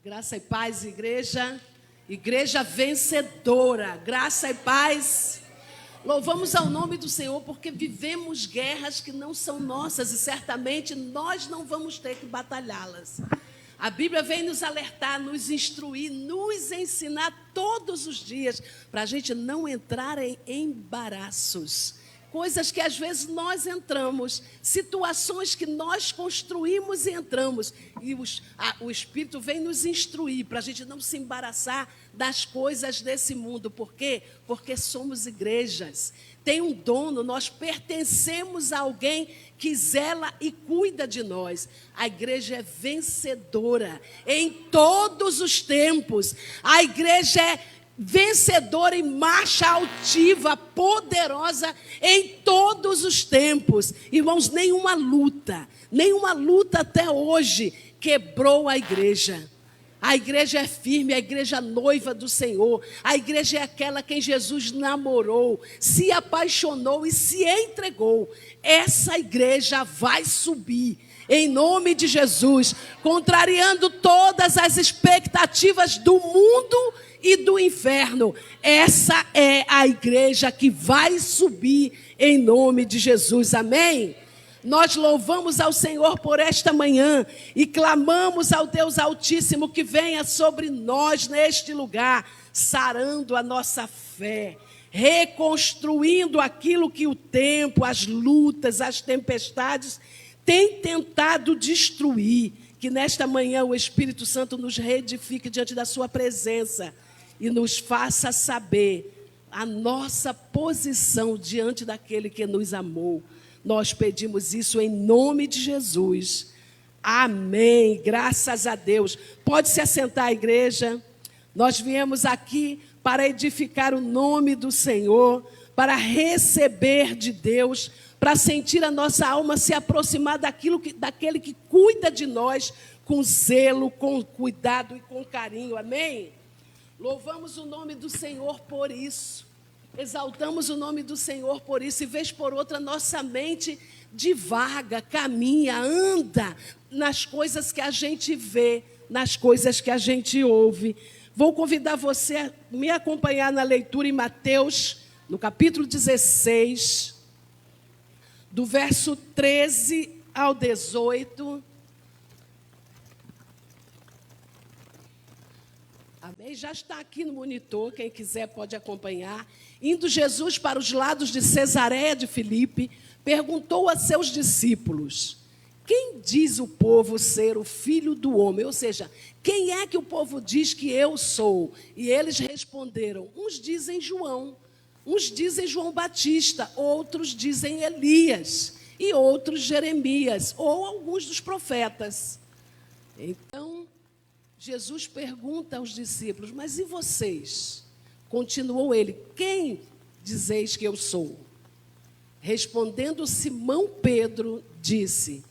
Graça e paz, igreja. Igreja vencedora. Graça e paz. Louvamos ao nome do Senhor porque vivemos guerras que não são nossas e certamente nós não vamos ter que batalhá-las. A Bíblia vem nos alertar, nos instruir, nos ensinar todos os dias para a gente não entrar em embaraços. Coisas que às vezes nós entramos, situações que nós construímos e entramos. E o Espírito vem nos instruir para a gente não se embaraçar das coisas desse mundo. Por quê? Porque somos igrejas. Tem um dono, nós pertencemos a alguém que zela e cuida de nós. A igreja é vencedora em todos os tempos. A igreja é vencedora em marcha altiva, poderosa em todos os tempos. Irmãos, nenhuma luta até hoje quebrou a igreja. A igreja é firme, a igreja noiva do Senhor. A igreja é aquela quem Jesus namorou, se apaixonou e se entregou. Essa igreja vai subir em nome de Jesus, contrariando todas as expectativas do mundo e do inferno. Essa é a igreja que vai subir em nome de Jesus. Amém? Nós louvamos ao Senhor por esta manhã e clamamos ao Deus Altíssimo que venha sobre nós neste lugar, sarando a nossa fé, reconstruindo aquilo que o tempo, as lutas, as tempestades têm tentado destruir. Que nesta manhã o Espírito Santo nos reedifique diante da sua presença e nos faça saber a nossa posição diante daquele que nos amou. Nós pedimos isso em nome de Jesus. Amém. Graças a Deus. Pode se assentar, igreja. Nós viemos aqui para edificar o nome do Senhor, para receber de Deus, para sentir a nossa alma se aproximar daquele que cuida de nós com zelo, com cuidado e com carinho. Amém? Louvamos o nome do Senhor por isso. Exaltamos o nome do Senhor por isso. E vez por outra nossa mente divaga, caminha, anda nas coisas que a gente vê, nas coisas que a gente ouve. Vou convidar você a me acompanhar na leitura em Mateus, no capítulo 16, do verso 13 ao 18. Amém? Já está aqui no monitor, quem quiser pode acompanhar. Indo Jesus para os lados de Cesareia de Filipe, perguntou a seus discípulos: quem diz o povo ser o Filho do Homem? Ou seja, quem é que o povo diz que eu sou? E eles responderam: uns dizem João, uns dizem João Batista, outros dizem Elias, e outros Jeremias, ou alguns dos profetas. Então, Jesus pergunta aos discípulos: mas e vocês? Continuou ele: quem dizeis que eu sou? Respondendo Simão Pedro, disse: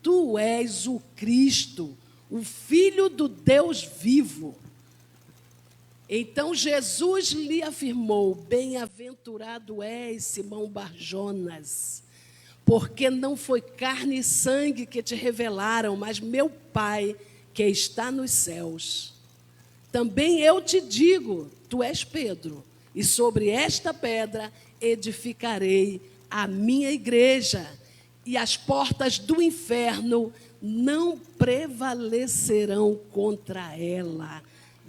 tu és o Cristo, o Filho do Deus vivo. Então Jesus lhe afirmou: bem-aventurado és, Simão Barjonas, porque não foi carne e sangue que te revelaram, mas meu Pai que está nos céus. Também eu te digo, tu és Pedro, e sobre esta pedra edificarei a minha igreja, e as portas do inferno não prevalecerão contra ela.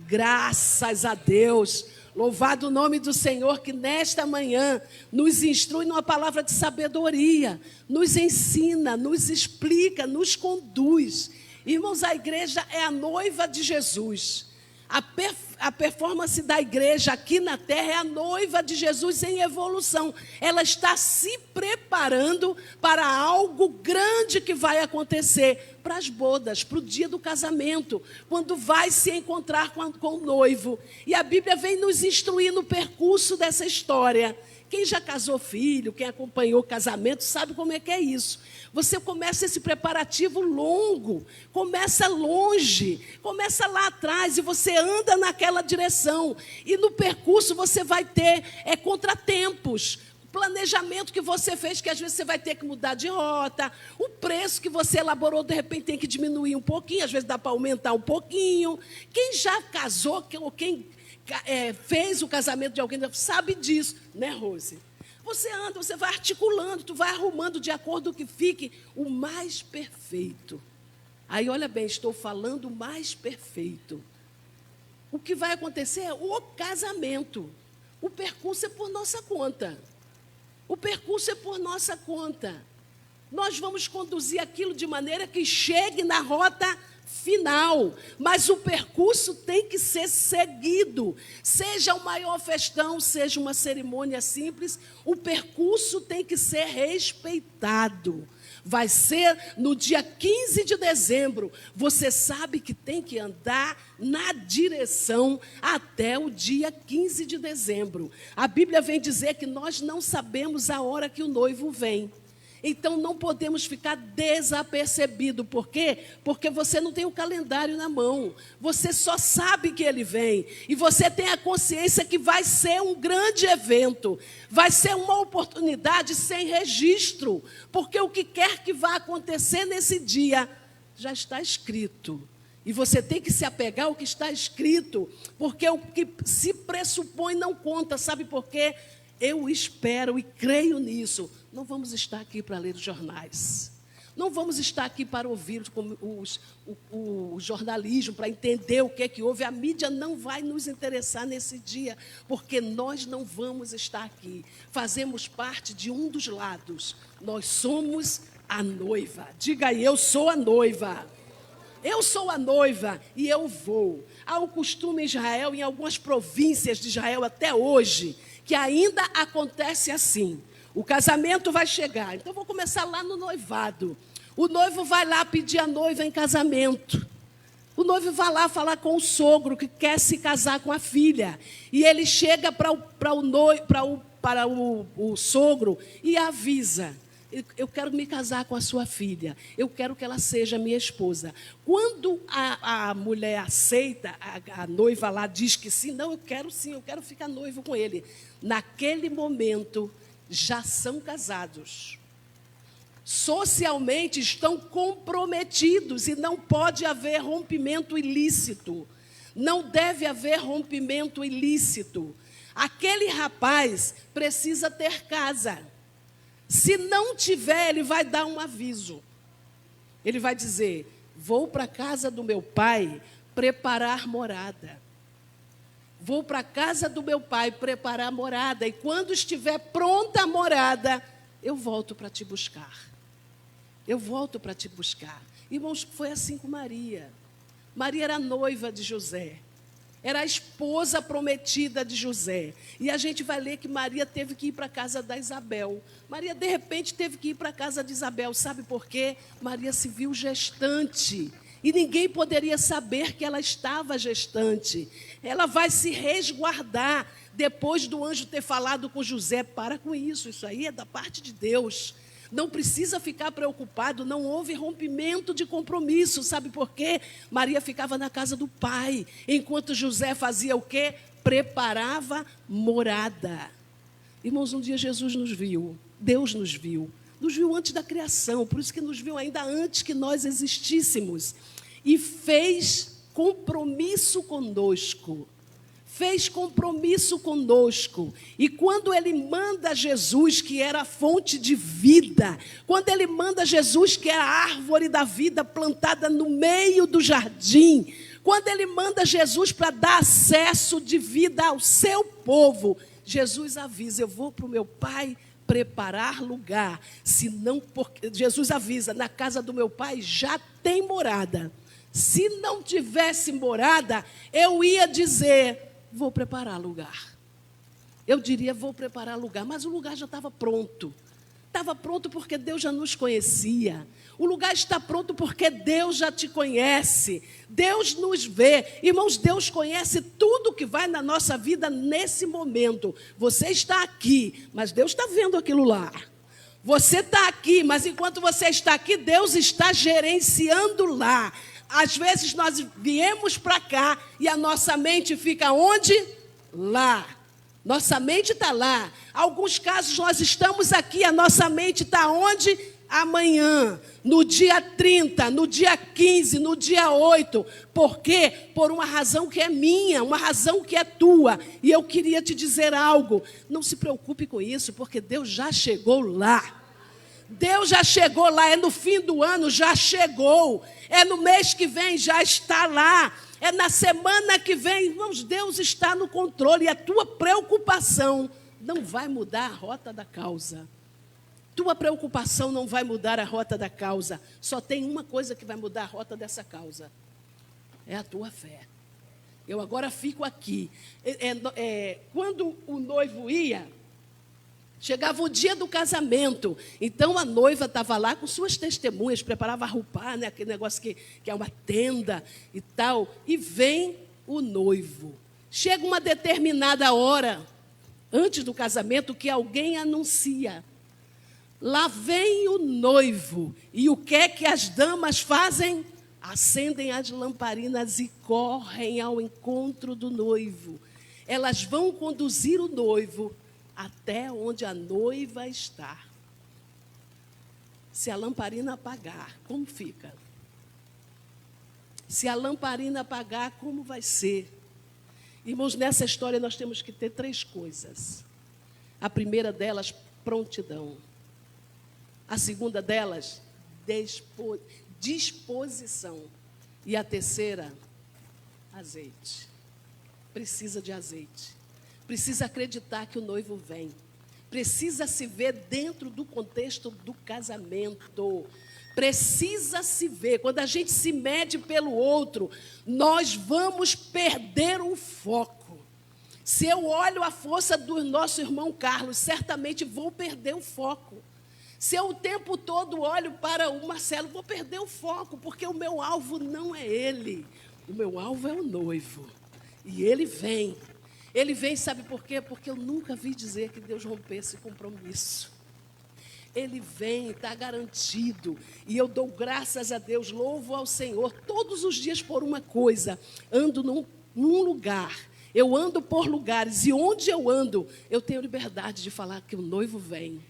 Graças a Deus. Louvado o nome do Senhor que nesta manhã nos instrui numa palavra de sabedoria, nos ensina, nos explica, nos conduz. Irmãos, a igreja é a noiva de Jesus. A performance da igreja aqui na terra é a noiva de Jesus em evolução. Ela está se preparando para algo grande que vai acontecer, para as bodas, para o dia do casamento, quando vai se encontrar com o noivo. E a Bíblia vem nos instruir no percurso dessa história. Quem já casou filho, quem acompanhou o casamento, sabe como é que é isso. Você começa esse preparativo longo, começa longe, começa lá atrás e você anda naquela direção. E no percurso você vai ter contratempos, planejamento que você fez, que às vezes você vai ter que mudar de rota, o preço que você elaborou, de repente tem que diminuir um pouquinho, às vezes dá para aumentar um pouquinho. Quem já casou, ou quem fez o casamento de alguém, sabe disso, né, Rose? Você anda, você vai articulando, tu vai arrumando de acordo com que fique o mais perfeito. Aí, olha bem, estou falando o mais perfeito. O que vai acontecer é o casamento. O percurso é por nossa conta. O percurso é por nossa conta. Nós vamos conduzir aquilo de maneira que chegue na rota final. Mas o percurso tem que ser seguido. Seja o maior festão, seja uma cerimônia simples, o percurso tem que ser respeitado. Vai ser no dia 15 de dezembro. Você sabe que tem que andar na direção até o dia 15 de dezembro. A Bíblia vem dizer que nós não sabemos a hora que o noivo vem. Então, não podemos ficar desapercebidos. Por quê? Porque você não tem o calendário na mão. Você só sabe que ele vem. E você tem a consciência que vai ser um grande evento. Vai ser uma oportunidade sem registro. Porque o que quer que vá acontecer nesse dia já está escrito. E você tem que se apegar ao que está escrito. Porque o que se pressupõe não conta. Sabe por quê? Eu espero e creio nisso. Não vamos estar aqui para ler os jornais. Não vamos estar aqui para ouvir o jornalismo, para entender o que é que houve. A mídia não vai nos interessar nesse dia, porque nós não vamos estar aqui. Fazemos parte de um dos lados. Nós somos a noiva. Diga aí, eu sou a noiva. Eu sou a noiva e eu vou. Há um costume em Israel, em algumas províncias de Israel até hoje, que ainda acontece assim. O casamento vai chegar. Então, vou começar lá no noivado. O noivo vai lá pedir a noiva em casamento. O noivo vai lá falar com o sogro que quer se casar com a filha. E ele chega para o sogro e avisa: eu quero me casar com a sua filha. Eu quero que ela seja minha esposa. Quando a mulher aceita, a noiva lá diz que sim. Não, eu quero sim, eu quero ficar noivo com ele. Naquele momento, já são casados. Socialmente estão comprometidos e não pode haver rompimento ilícito. Não deve haver rompimento ilícito. Aquele rapaz precisa ter casa. Se não tiver, ele vai dar um aviso. Ele vai dizer: vou para a casa do meu pai preparar morada. Vou para a casa do meu pai preparar morada. E quando estiver pronta a morada, eu volto para te buscar. Eu volto para te buscar. Irmãos, foi assim com Maria. Maria era noiva de José. Era a esposa prometida de José. E a gente vai ler que Maria teve que ir para a casa da Isabel. Maria, de repente, teve que ir para a casa de Isabel. Sabe por quê? Maria se viu gestante. E ninguém poderia saber que ela estava gestante. Ela vai se resguardar depois do anjo ter falado com José. Para com isso, isso aí é da parte de Deus. Não precisa ficar preocupado, não houve rompimento de compromisso. Sabe por quê? Maria ficava na casa do pai, enquanto José fazia o quê? Preparava morada. Irmãos, um dia Jesus nos viu, Deus nos viu antes da criação, por isso que nos viu ainda antes que nós existíssemos, e fez compromisso conosco. Fez compromisso conosco. E quando ele manda Jesus, que era a fonte de vida, quando ele manda Jesus, que é a árvore da vida plantada no meio do jardim, quando ele manda Jesus para dar acesso de vida ao seu povo, Jesus avisa: eu vou para o meu pai preparar lugar. Se não, porque Jesus avisa: na casa do meu pai já tem morada. Se não tivesse morada, eu ia dizer: vou preparar lugar. Eu diria: vou preparar lugar. Mas o lugar já estava pronto. Estava pronto porque Deus já nos conhecia. O lugar está pronto porque Deus já te conhece. Deus nos vê. Irmãos, Deus conhece tudo que vai na nossa vida nesse momento. Você está aqui, mas Deus está vendo aquilo lá. Você está aqui, mas enquanto você está aqui, Deus está gerenciando lá. Às vezes nós viemos para cá e a nossa mente fica onde? Lá. Nossa mente está lá. Alguns casos nós estamos aqui, a nossa mente está onde? Amanhã, no dia 30, no dia 15, no dia 8. Por quê? Por uma razão que é minha, uma razão que é tua. E eu queria te dizer algo. Não se preocupe com isso, porque Deus já chegou lá. Deus já chegou lá, é no fim do ano, já chegou. É no mês que vem, já está lá. É na semana que vem, irmãos, Deus está no controle. E a tua preocupação não vai mudar a rota da causa. Tua preocupação não vai mudar a rota da causa. Só tem uma coisa que vai mudar a rota dessa causa. É a tua fé. Eu agora fico aqui. Quando o noivo ia, chegava o dia do casamento. Então a noiva estava lá com suas testemunhas, preparava a roupa, né, aquele negócio que é uma tenda e tal. E vem o noivo. Chega uma determinada hora, antes do casamento, que alguém anuncia. Lá vem o noivo. E o que é que as damas fazem? Acendem as lamparinas e correm ao encontro do noivo. Elas vão conduzir o noivo até onde a noiva está. Se a lamparina apagar, como fica? Se a lamparina apagar, como vai ser? Irmãos, nessa história nós temos que ter 3 coisas. A primeira delas, prontidão. A segunda delas, disposição. E a terceira, azeite. Precisa de azeite. Precisa acreditar que o noivo vem. Precisa se ver dentro do contexto do casamento. Precisa se ver. Quando a gente se mede pelo outro, nós vamos perder o foco. Se eu olho a força do nosso irmão Carlos, certamente vou perder o foco. Se eu o tempo todo olho para o Marcelo, vou perder o foco, porque o meu alvo não é ele. O meu alvo é o noivo. E ele vem. Ele vem, sabe por quê? Porque eu nunca vi dizer que Deus rompesse compromisso. Ele vem, está garantido. E eu dou graças a Deus, louvo ao Senhor, todos os dias por uma coisa. Ando num lugar. Eu ando por lugares. E onde eu ando, eu tenho liberdade de falar que o noivo vem.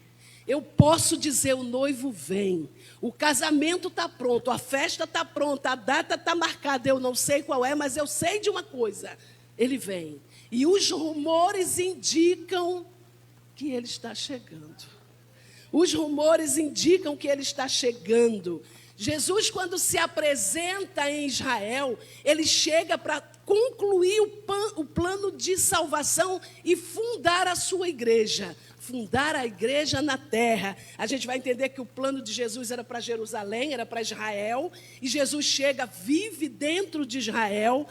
Eu posso dizer, o noivo vem. O casamento está pronto, a festa está pronta, a data está marcada. Eu não sei qual é, mas eu sei de uma coisa. Ele vem. E os rumores indicam que ele está chegando. Os rumores indicam que ele está chegando. Jesus, quando se apresenta em Israel, ele chega para concluir o plano de salvação e fundar a sua igreja. Fundar a igreja na terra. A gente vai entender que o plano de Jesus era para Jerusalém, era para Israel. E Jesus chega, vive dentro de Israel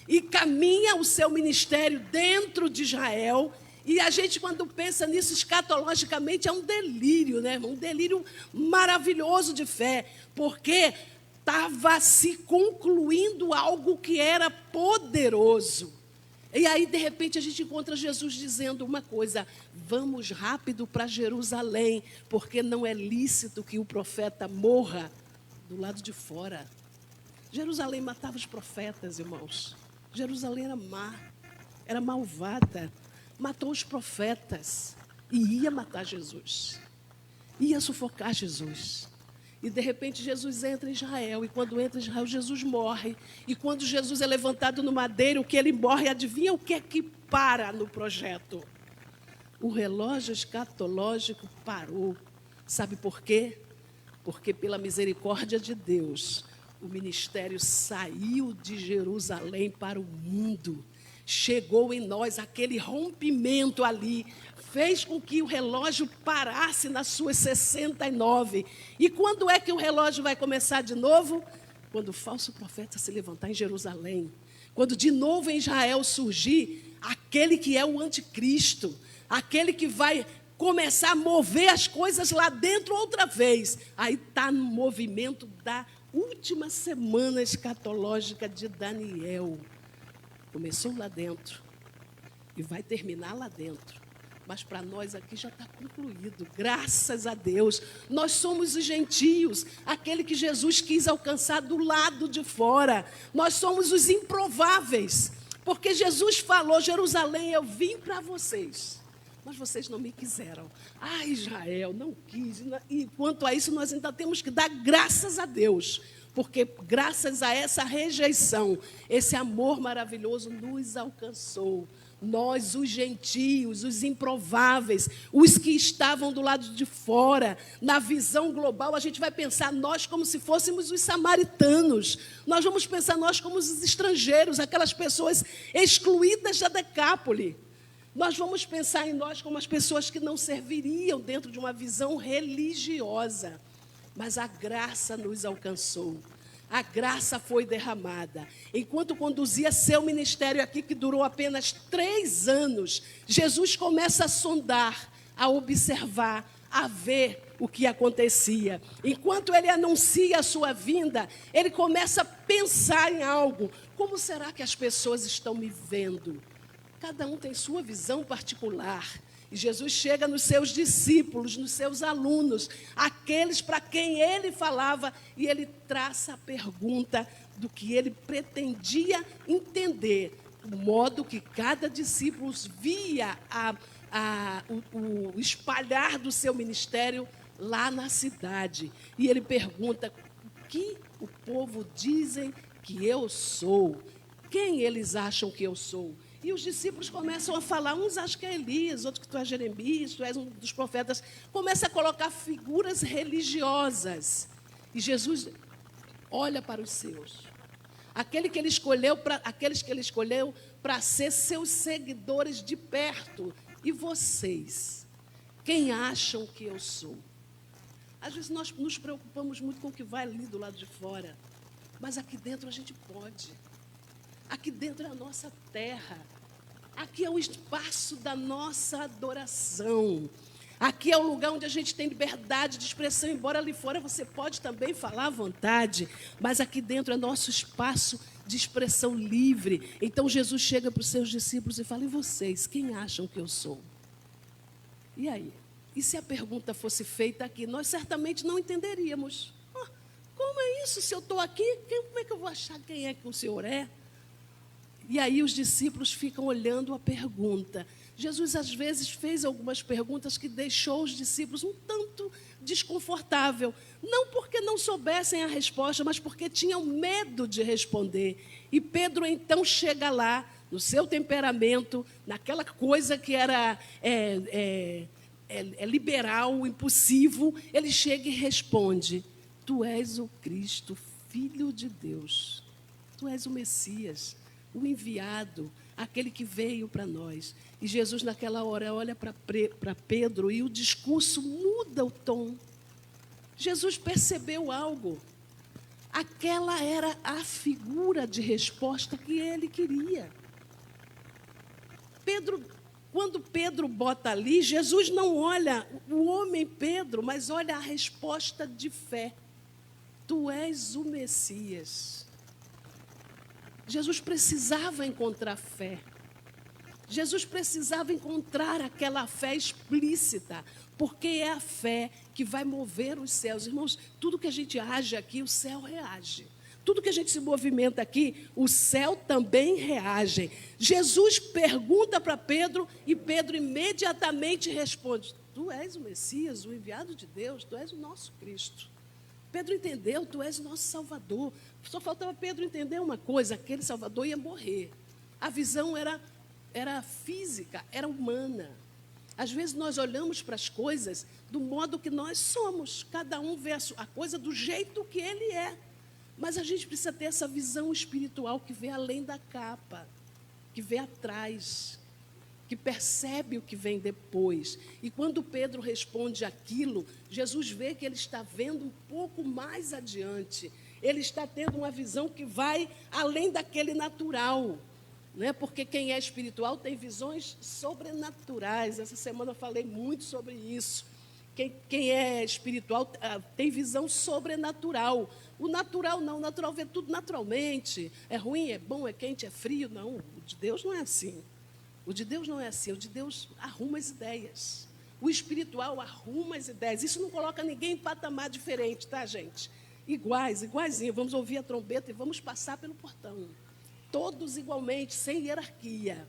e caminha o seu ministério dentro de Israel. E a gente, quando pensa nisso escatologicamente, é um delírio, né, irmão? Um delírio maravilhoso de fé, porque estava se concluindo algo que era poderoso. E aí, de repente, a gente encontra Jesus dizendo uma coisa: vamos rápido para Jerusalém, porque não é lícito que o profeta morra do lado de fora. Jerusalém matava os profetas, irmãos. Jerusalém era má, era malvada. Matou os profetas e ia matar Jesus. Ia sufocar Jesus. E de repente Jesus entra em Israel. E quando entra em Israel, Jesus morre. E quando Jesus é levantado no madeiro, que ele morre, adivinha o que é que para no projeto? O relógio escatológico parou. Sabe por quê? Porque pela misericórdia de Deus, o ministério saiu de Jerusalém para o mundo. Chegou em nós aquele rompimento ali, fez com que o relógio parasse nas suas 69. E quando é que o relógio vai começar de novo? Quando o falso profeta se levantar em Jerusalém. Quando de novo em Israel surgir aquele que é o anticristo, aquele que vai começar a mover as coisas lá dentro outra vez. Aí está no movimento da última semana escatológica de Daniel. Começou lá dentro e vai terminar lá dentro. Mas para nós aqui já está concluído, graças a Deus. Nós somos os gentios, aquele que Jesus quis alcançar do lado de fora. Nós somos os improváveis. Porque Jesus falou: Jerusalém, eu vim para vocês, mas vocês não me quiseram. Ah, Israel não quis. E quanto a isso, nós ainda temos que dar graças a Deus, porque graças a essa rejeição, esse amor maravilhoso nos alcançou. Nós, os gentios, os improváveis, os que estavam do lado de fora, na visão global, a gente vai pensar nós como se fôssemos os samaritanos. Nós vamos pensar nós como os estrangeiros, aquelas pessoas excluídas da Decápole. Nós vamos pensar em nós como as pessoas que não serviriam dentro de uma visão religiosa. Mas a graça nos alcançou. A graça foi derramada. Enquanto conduzia seu ministério aqui, que durou apenas 3 anos, Jesus começa a sondar, a observar, a ver o que acontecia. Enquanto ele anuncia a sua vinda, ele começa a pensar em algo. Como será que as pessoas estão me vendo? Cada um tem sua visão particular. E Jesus chega nos seus discípulos, nos seus alunos, aqueles para quem ele falava, e ele traça a pergunta do que ele pretendia entender, o modo que cada discípulo via o espalhar do seu ministério lá na cidade. E ele pergunta: o que o povo dizem que eu sou? Quem eles acham que eu sou? E os discípulos começam a falar, uns acham que é Elias, outros que tu és Jeremias, tu és um dos profetas. Começa a colocar figuras religiosas. E Jesus olha para os seus. Aqueles que ele escolheu para ser seus seguidores de perto. E vocês? Quem acham que eu sou? Às vezes nós nos preocupamos muito com o que vai ali do lado de fora. Mas aqui dentro a gente pode. Aqui dentro é a nossa terra. Aqui é o espaço da nossa adoração. Aqui é o lugar onde a gente tem liberdade de expressão, embora ali fora você pode também falar à vontade, mas aqui dentro é nosso espaço de expressão livre. Então Jesus chega para os seus discípulos e fala: e vocês, quem acham que eu sou? E aí? E se a pergunta fosse feita aqui, nós certamente não entenderíamos. Como é isso? Se eu estou aqui, como é que eu vou achar quem é que o Senhor é? E aí os discípulos ficam olhando a pergunta. Jesus, às vezes, fez algumas perguntas que deixou os discípulos um tanto desconfortável. Não porque não soubessem a resposta, mas porque tinham medo de responder. E Pedro, então, chega lá, no seu temperamento, naquela coisa que era liberal, impulsivo, ele chega e responde: tu és o Cristo, Filho de Deus. Tu és o Messias, o enviado, aquele que veio para nós. E Jesus, naquela hora, olha para Pedro e o discurso muda o tom. Jesus percebeu algo. Aquela era a figura de resposta que ele queria. Quando Pedro bota ali, Jesus não olha o homem Pedro, mas olha a resposta de fé. Tu és o Messias. Jesus precisava encontrar fé. Jesus precisava encontrar aquela fé explícita, porque é a fé que vai mover os céus. Irmãos, tudo que a gente age aqui, o céu reage. Tudo que a gente se movimenta aqui, o céu também reage. Jesus pergunta para Pedro e Pedro imediatamente responde: tu és o Messias, o enviado de Deus, tu és o nosso Cristo. Pedro entendeu, tu és o nosso Salvador. Só faltava Pedro entender uma coisa: aquele Salvador ia morrer. A visão era física, era humana. Às vezes nós olhamos para as coisas do modo que nós somos. Cada um vê a coisa do jeito que ele é. Mas a gente precisa ter essa visão espiritual que vê além da capa, que vê atrás, que percebe o que vem depois. E quando Pedro responde aquilo, Jesus vê que ele está vendo um pouco mais adiante. Ele está tendo uma visão que vai além daquele natural. Né? Porque quem é espiritual tem visões sobrenaturais. Essa semana eu falei muito sobre isso. Quem é espiritual tem visão sobrenatural. O natural não, o natural vê tudo naturalmente. É ruim, é bom, é quente, é frio. Não, o de Deus não é assim. O de Deus não é assim, o de Deus arruma as ideias. O espiritual arruma as ideias. Isso não coloca ninguém em patamar diferente, tá, gente? Iguaizinho. Vamos ouvir a trombeta e vamos passar pelo portão. todos igualmente, sem hierarquia.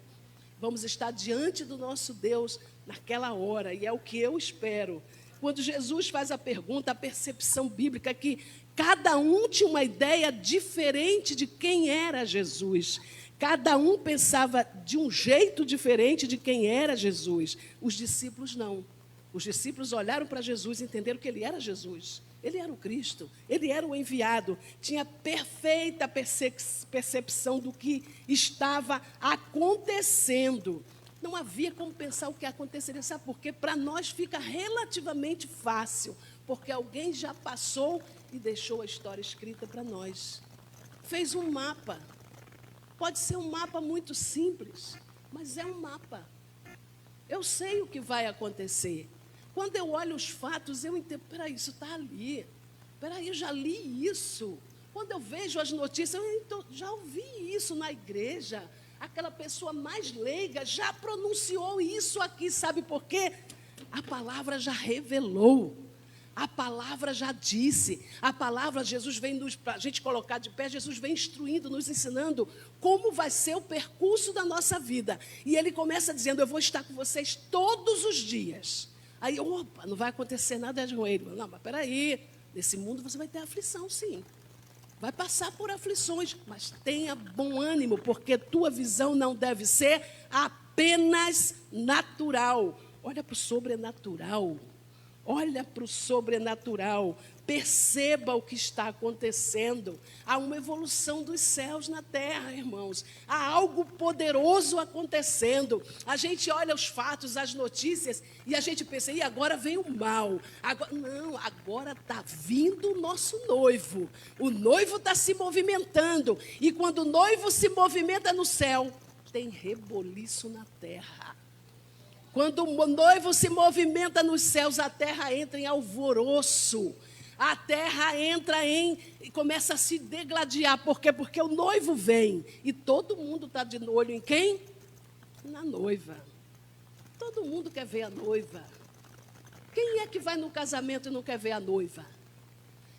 Vamos estar diante do nosso Deus naquela hora, e é o que eu espero. Quando Jesus faz a pergunta, a percepção bíblica é que cada um tinha uma ideia diferente de quem era Jesus. Cada um pensava de um jeito diferente de quem era Jesus. Os discípulos não. Os discípulos olharam para Jesus e entenderam que ele era Jesus. Ele era o Cristo, ele era o enviado. Tinha perfeita percepção do que estava acontecendo. Não havia como pensar o que aconteceria. Sabe por quê? Para nós fica relativamente fácil, porque alguém já passou e deixou a história escrita para nós. Fez um mapa. Pode ser um mapa muito simples, mas é um mapa. Eu sei o que vai acontecer. Quando eu olho os fatos, eu entendo, peraí, isso está ali. Peraí, eu já li isso. Quando eu vejo as notícias, já ouvi isso na igreja. Aquela pessoa mais leiga já pronunciou isso aqui, sabe por quê? A palavra já revelou. A palavra já disse, a palavra, Jesus vem para a gente colocar de pé, Jesus vem instruindo, nos ensinando como vai ser o percurso da nossa vida. E ele começa dizendo, eu vou estar com vocês todos os dias. Aí, opa, não vai acontecer nada de ruim. Não, mas peraí, nesse mundo você vai ter aflição, sim. Vai passar por aflições, mas tenha bom ânimo, porque tua visão não deve ser apenas natural. Olha para o sobrenatural. Olha para o sobrenatural, perceba o que está acontecendo. Há uma evolução dos céus na terra, irmãos. Há algo poderoso acontecendo. A gente olha os fatos, as notícias, e a gente pensa, e agora vem o mal. Agora está vindo o nosso noivo. O noivo está se movimentando. E quando o noivo se movimenta no céu, tem reboliço na terra. Quando o noivo se movimenta nos céus, a terra entra em alvoroço. A terra entra e começa a se degladiar. Por quê? Porque o noivo vem. E todo mundo está de olho em quem? Na noiva. Todo mundo quer ver a noiva. Quem é que vai no casamento e não quer ver a noiva?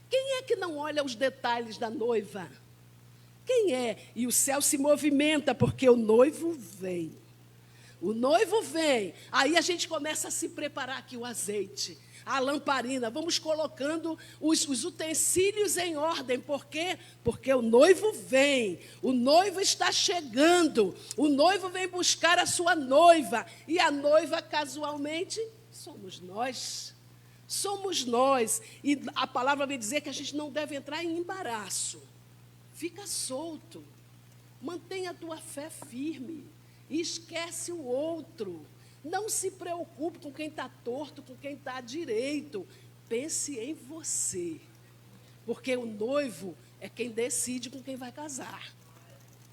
Quem é que não olha os detalhes da noiva? Quem é? E o céu se movimenta porque o noivo vem. O noivo vem, aí a gente começa a se preparar aqui, o azeite, a lamparina, vamos colocando os utensílios em ordem, por quê? Porque o noivo vem, o noivo está chegando, o noivo vem buscar a sua noiva, e a noiva casualmente somos nós, e a palavra vem dizer que a gente não deve entrar em embaraço, fica solto, mantenha a tua fé firme, e esquece o outro. Não se preocupe com quem está torto, com quem está direito. Pense em você. Porque o noivo é quem decide com quem vai casar.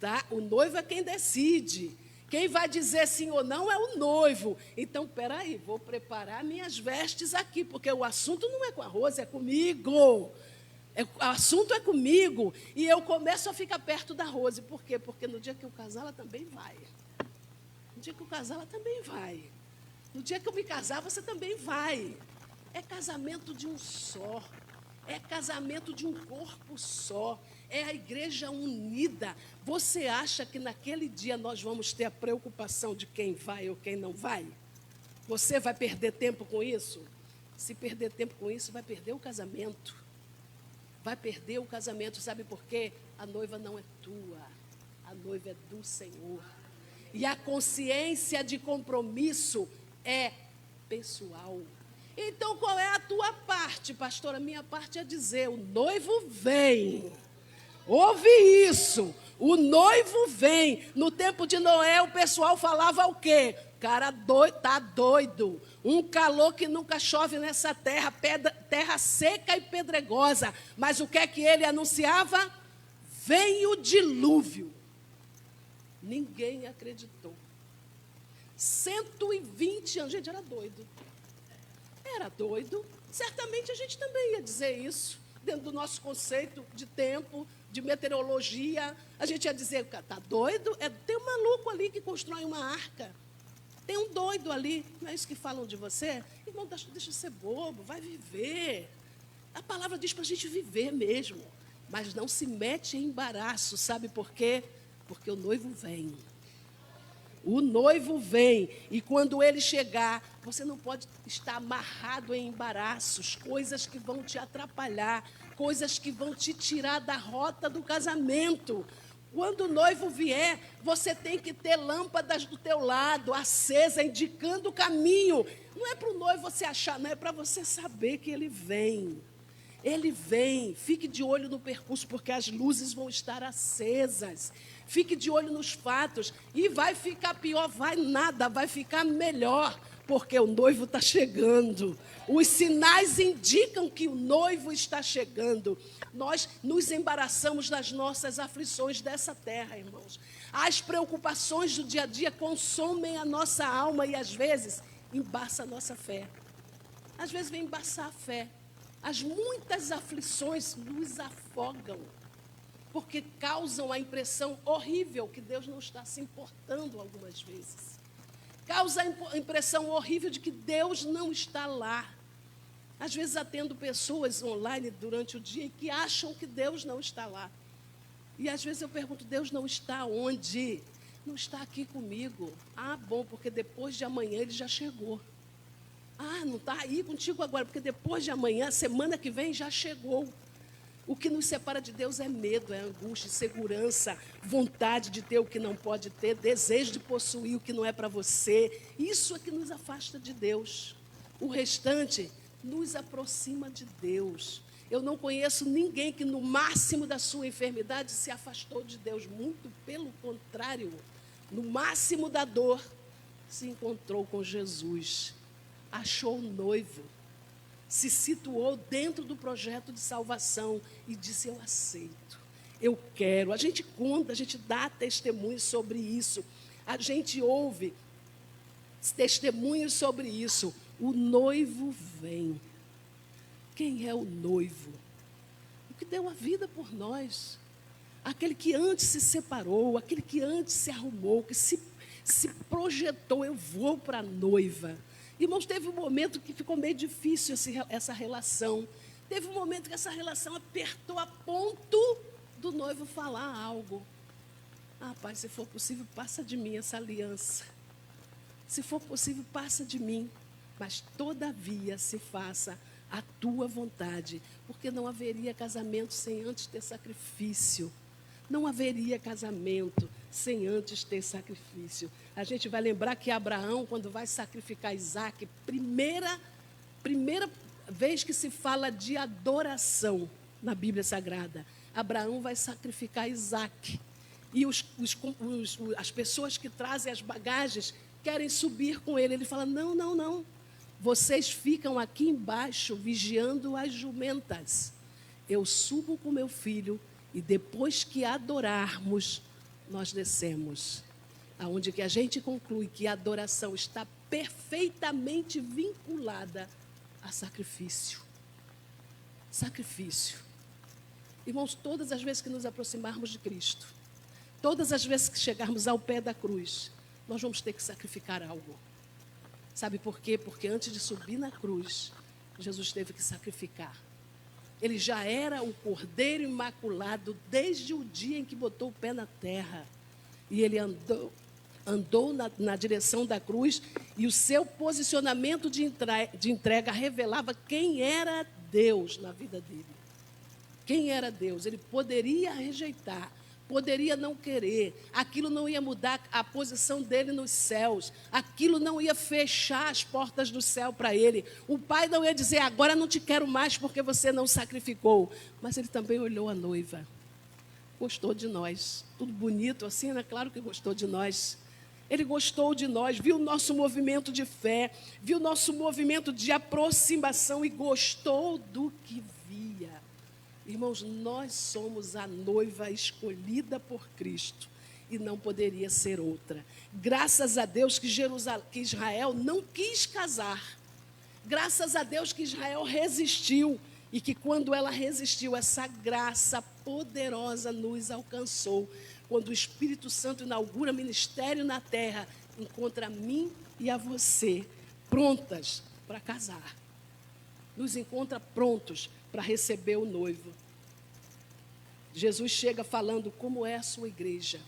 Tá? O noivo é quem decide. Quem vai dizer sim ou não é o noivo. Então, peraí, vou preparar minhas vestes aqui, porque o assunto não é com a Rose, é comigo. O assunto é comigo. E eu começo a ficar perto da Rose. Por quê? Porque no dia que eu casar, ela também vai. No dia que eu casar, ela também vai. No dia que eu me casar, você também vai. É casamento de um só. É casamento de um corpo só. É a igreja unida. Você acha que naquele dia nós vamos ter a preocupação de quem vai ou quem não vai? Você vai perder tempo com isso? Se perder tempo com isso, vai perder o casamento. Vai perder o casamento, sabe por quê? A noiva não é tua. A noiva é do Senhor. E a consciência de compromisso é pessoal. Então, qual é a tua parte, pastor? A minha parte é dizer, o noivo vem. Ouve isso, o noivo vem. No tempo de Noé, o pessoal falava o quê? Cara doido, tá doido. Um calor que nunca chove nessa terra, terra seca e pedregosa. Mas o que é que ele anunciava? Vem o dilúvio. Ninguém acreditou. 120 anos, gente, era doido. Era doido. Certamente a gente também ia dizer isso, dentro do nosso conceito de tempo, de meteorologia. A gente ia dizer, está doido? Tem um maluco ali que constrói uma arca. Tem um doido ali. Não é isso que falam de você? Irmão, deixa de ser bobo, vai viver. A palavra diz para a gente viver mesmo. Mas não se mete em embaraço, sabe por quê? porque o noivo vem. O noivo vem, e quando ele chegar, você não pode estar amarrado em embaraços, coisas que vão te atrapalhar, coisas que vão te tirar da rota do casamento. Quando o noivo vier, você tem que ter lâmpadas do teu lado, acesa, indicando o caminho. Não é para o noivo você achar, não é para você saber que ele vem. Ele vem, fique de olho no percurso, porque as luzes vão estar acesas. Fique de olho nos fatos, e vai ficar pior, vai nada, vai ficar melhor, porque o noivo está chegando. Os sinais indicam que o noivo está chegando. Nós nos embaraçamos das nossas aflições dessa terra, irmãos. As preocupações do dia a dia consomem a nossa alma e, às vezes, embaça a nossa fé. Às vezes vem embaçar a fé. As muitas aflições nos afogam, porque causam a impressão horrível que Deus não está se importando algumas vezes. Causa a impressão horrível de que Deus não está lá. Às vezes atendo pessoas online durante o dia que acham que Deus não está lá. E às vezes eu pergunto, Deus não está onde? Não está aqui comigo. Ah, bom, porque depois de amanhã ele já chegou. Ah, não está aí contigo agora, porque depois de amanhã, semana que vem, já chegou. O que nos separa de Deus é medo, é angústia, insegurança, vontade de ter o que não pode ter, desejo de possuir o que não é para você. Isso é que nos afasta de Deus. O restante nos aproxima de Deus. Eu não conheço ninguém que no máximo da sua enfermidade se afastou de Deus. Muito pelo contrário, no máximo da dor, se encontrou com Jesus. Achou o noivo, se situou dentro do projeto de salvação e disse, eu aceito, eu quero. A gente conta, a gente dá testemunhos sobre isso, a gente ouve testemunhos sobre isso. O noivo vem. Quem é o noivo? O que deu a vida por nós, aquele que antes se separou, aquele que antes se arrumou, que se projetou, eu vou para a noiva. Irmãos, teve um momento que ficou meio difícil essa relação. Teve um momento que essa relação apertou a ponto do noivo falar algo. Ah, pai, se for possível, passa de mim essa aliança. Se for possível, passa de mim. Mas, todavia, se faça a tua vontade. Porque não haveria casamento sem antes ter sacrifício. Não haveria casamento sem antes ter sacrifício. A gente vai lembrar que Abraão, quando vai sacrificar Isaac, primeira vez que se fala de adoração na Bíblia Sagrada, Abraão vai sacrificar Isaac. E as pessoas que trazem as bagagens querem subir com ele. Ele fala, não. Vocês ficam aqui embaixo vigiando as jumentas. Eu subo com meu filho e depois que adorarmos, nós descemos. Aonde que a gente conclui que a adoração está perfeitamente vinculada a sacrifício. Sacrifício. Irmãos, todas as vezes que nos aproximarmos de Cristo, todas as vezes que chegarmos ao pé da cruz, nós vamos ter que sacrificar algo. Sabe por quê? Porque antes de subir na cruz, Jesus teve que sacrificar. Ele já era o Cordeiro Imaculado desde o dia em que botou o pé na terra. E ele andou na direção da cruz, e o seu posicionamento de entrega revelava quem era Deus na vida dele. Quem era Deus? Ele poderia rejeitar, poderia não querer, aquilo não ia mudar a posição dele nos céus, aquilo não ia fechar as portas do céu para ele. O pai não ia dizer, agora não te quero mais porque você não sacrificou. Mas ele também olhou a noiva, gostou de nós, tudo bonito assim, né? Claro que gostou de nós. Ele gostou de nós, viu o nosso movimento de fé, viu o nosso movimento de aproximação e gostou do que via. Irmãos, nós somos a noiva escolhida por Cristo e não poderia ser outra. Graças a Deus que Israel não quis casar. Graças a Deus que Israel resistiu e que quando ela resistiu, essa graça poderosa nos alcançou. Quando o Espírito Santo inaugura ministério na terra, encontra a mim e a você prontas para casar. Nos encontra prontos para receber o noivo. Jesus chega falando como é a sua igreja.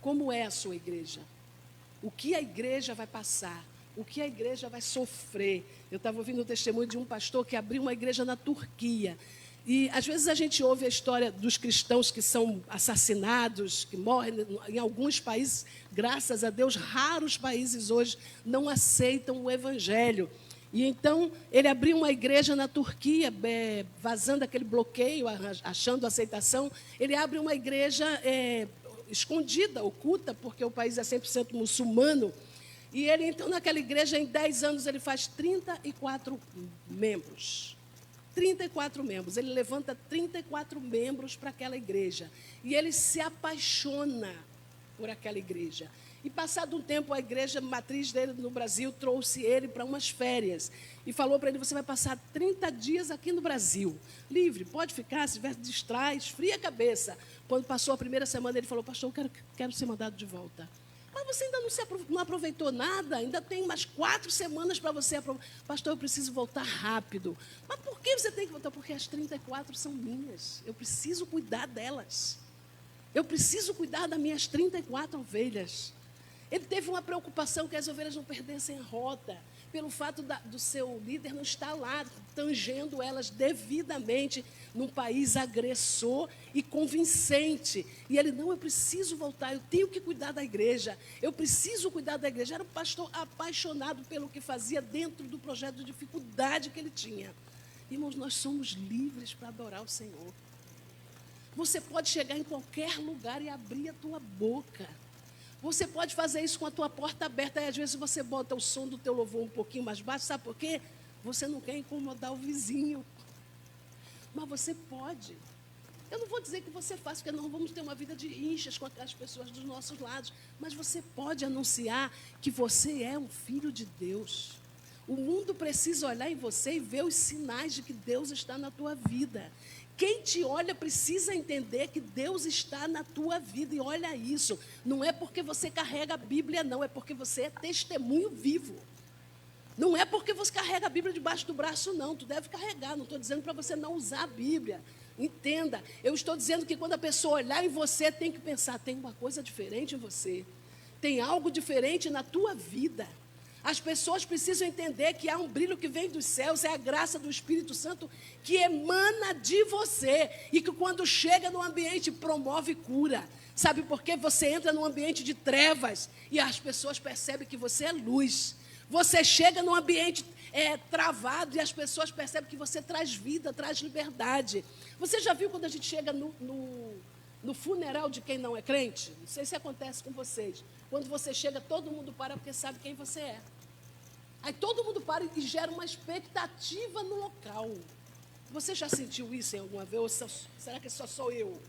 como é a sua igreja. O que a igreja vai passar, o que a igreja vai sofrer. Eu estava ouvindo o testemunho de um pastor que abriu uma igreja na Turquia. E, às vezes, a gente ouve a história dos cristãos que são assassinados, que morrem em alguns países. Graças a Deus, raros países hoje não aceitam o evangelho. E, então, ele abriu uma igreja na Turquia, vazando aquele bloqueio, achando aceitação. Ele abre uma igreja escondida, oculta, porque o país é 100% muçulmano. E ele, então, naquela igreja, em 10 anos, ele faz 34 membros. 34 membros. Ele levanta 34 membros para aquela igreja. E ele se apaixona por aquela igreja. E, passado um tempo, a igreja matriz dele no Brasil trouxe ele para umas férias. E falou para ele, você vai passar 30 dias aqui no Brasil. Livre, pode ficar, se tiver distrai, esfria a cabeça. Quando passou a primeira semana, ele falou, pastor, eu quero ser mandado de volta. Mas você ainda não aproveitou nada, ainda tem umas 4 semanas para você aproveitar. Pastor, eu preciso voltar rápido. Mas por que você tem que voltar? Porque as 34 são minhas. Eu preciso cuidar delas. Eu preciso cuidar das minhas 34 ovelhas. Ele teve uma preocupação que as ovelhas não perdessem a rota, pelo fato do seu líder não estar lá, tangendo elas devidamente num país agressor e convincente. E ele, não, eu preciso voltar, eu tenho que cuidar da igreja, eu preciso cuidar da igreja. Era um pastor apaixonado pelo que fazia dentro do projeto de dificuldade que ele tinha. Irmãos, nós somos livres para adorar o Senhor. Você pode chegar em qualquer lugar e abrir a tua boca. Você pode fazer isso com a tua porta aberta. Aí, às vezes, você bota o som do teu louvor um pouquinho mais baixo. Sabe por quê? Você não quer incomodar o vizinho. Mas você pode. Eu não vou dizer que você faça, porque não vamos ter uma vida de rinchas com as pessoas dos nossos lados. Mas você pode anunciar que você é um filho de Deus. O mundo precisa olhar em você e ver os sinais de que Deus está na tua vida. Quem te olha precisa entender que Deus está na tua vida. E olha isso, não é porque você carrega a Bíblia, não. É porque você é testemunho vivo. Não é porque você carrega a Bíblia debaixo do braço, não. Tu deve carregar, não estou dizendo para você não usar a Bíblia. Entenda, eu estou dizendo que quando a pessoa olhar em você, tem que pensar, tem uma coisa diferente em você. Tem algo diferente na tua vida. As pessoas precisam entender que há um brilho que vem dos céus, é a graça do Espírito Santo que emana de você e que quando chega no ambiente promove cura. Sabe por quê? Você entra num ambiente de trevas e as pessoas percebem que você é luz. Você chega num ambiente travado e as pessoas percebem que você traz vida, traz liberdade. Você já viu quando a gente chega no funeral de quem não é crente? Não sei se acontece com vocês. Quando você chega, todo mundo para porque sabe quem você é. Aí todo mundo para e gera uma expectativa no local. Você já sentiu isso em alguma vez? Ou será que só sou eu?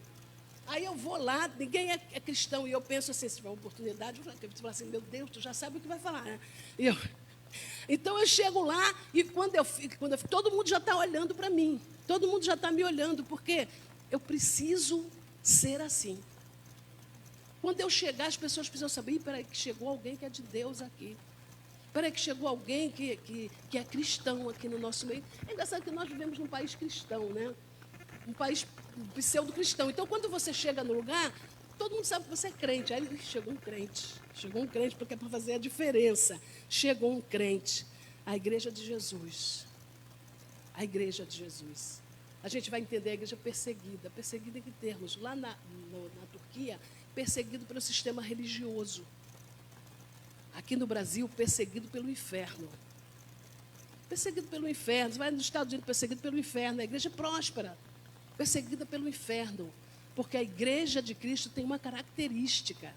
Aí eu vou lá, ninguém é cristão, e eu penso assim, se tiver uma oportunidade, eu falo assim, meu Deus, tu já sabe o que vai falar, né? Então eu chego lá e quando eu fico, todo mundo já está olhando para mim. Todo mundo já está me olhando, porque eu preciso ser assim. Quando eu chegar, as pessoas precisam saber, peraí, que chegou alguém que é de Deus aqui. Peraí, que chegou alguém que é cristão aqui no nosso meio. É engraçado que nós vivemos num país cristão, né? Um país pseudo-cristão. Então, quando você chega no lugar, todo mundo sabe que você é crente. Aí chegou um crente porque é para fazer a diferença. Chegou um crente. A igreja de Jesus. A igreja de Jesus. A gente vai entender a igreja perseguida. Perseguida em que termos? Lá na Turquia, perseguido pelo sistema religioso. Aqui no Brasil, perseguido pelo inferno. Perseguido pelo inferno. Você vai nos Estados Unidos, perseguido pelo inferno. A igreja é próspera. Perseguida pelo inferno. Porque a igreja de Cristo tem uma característica.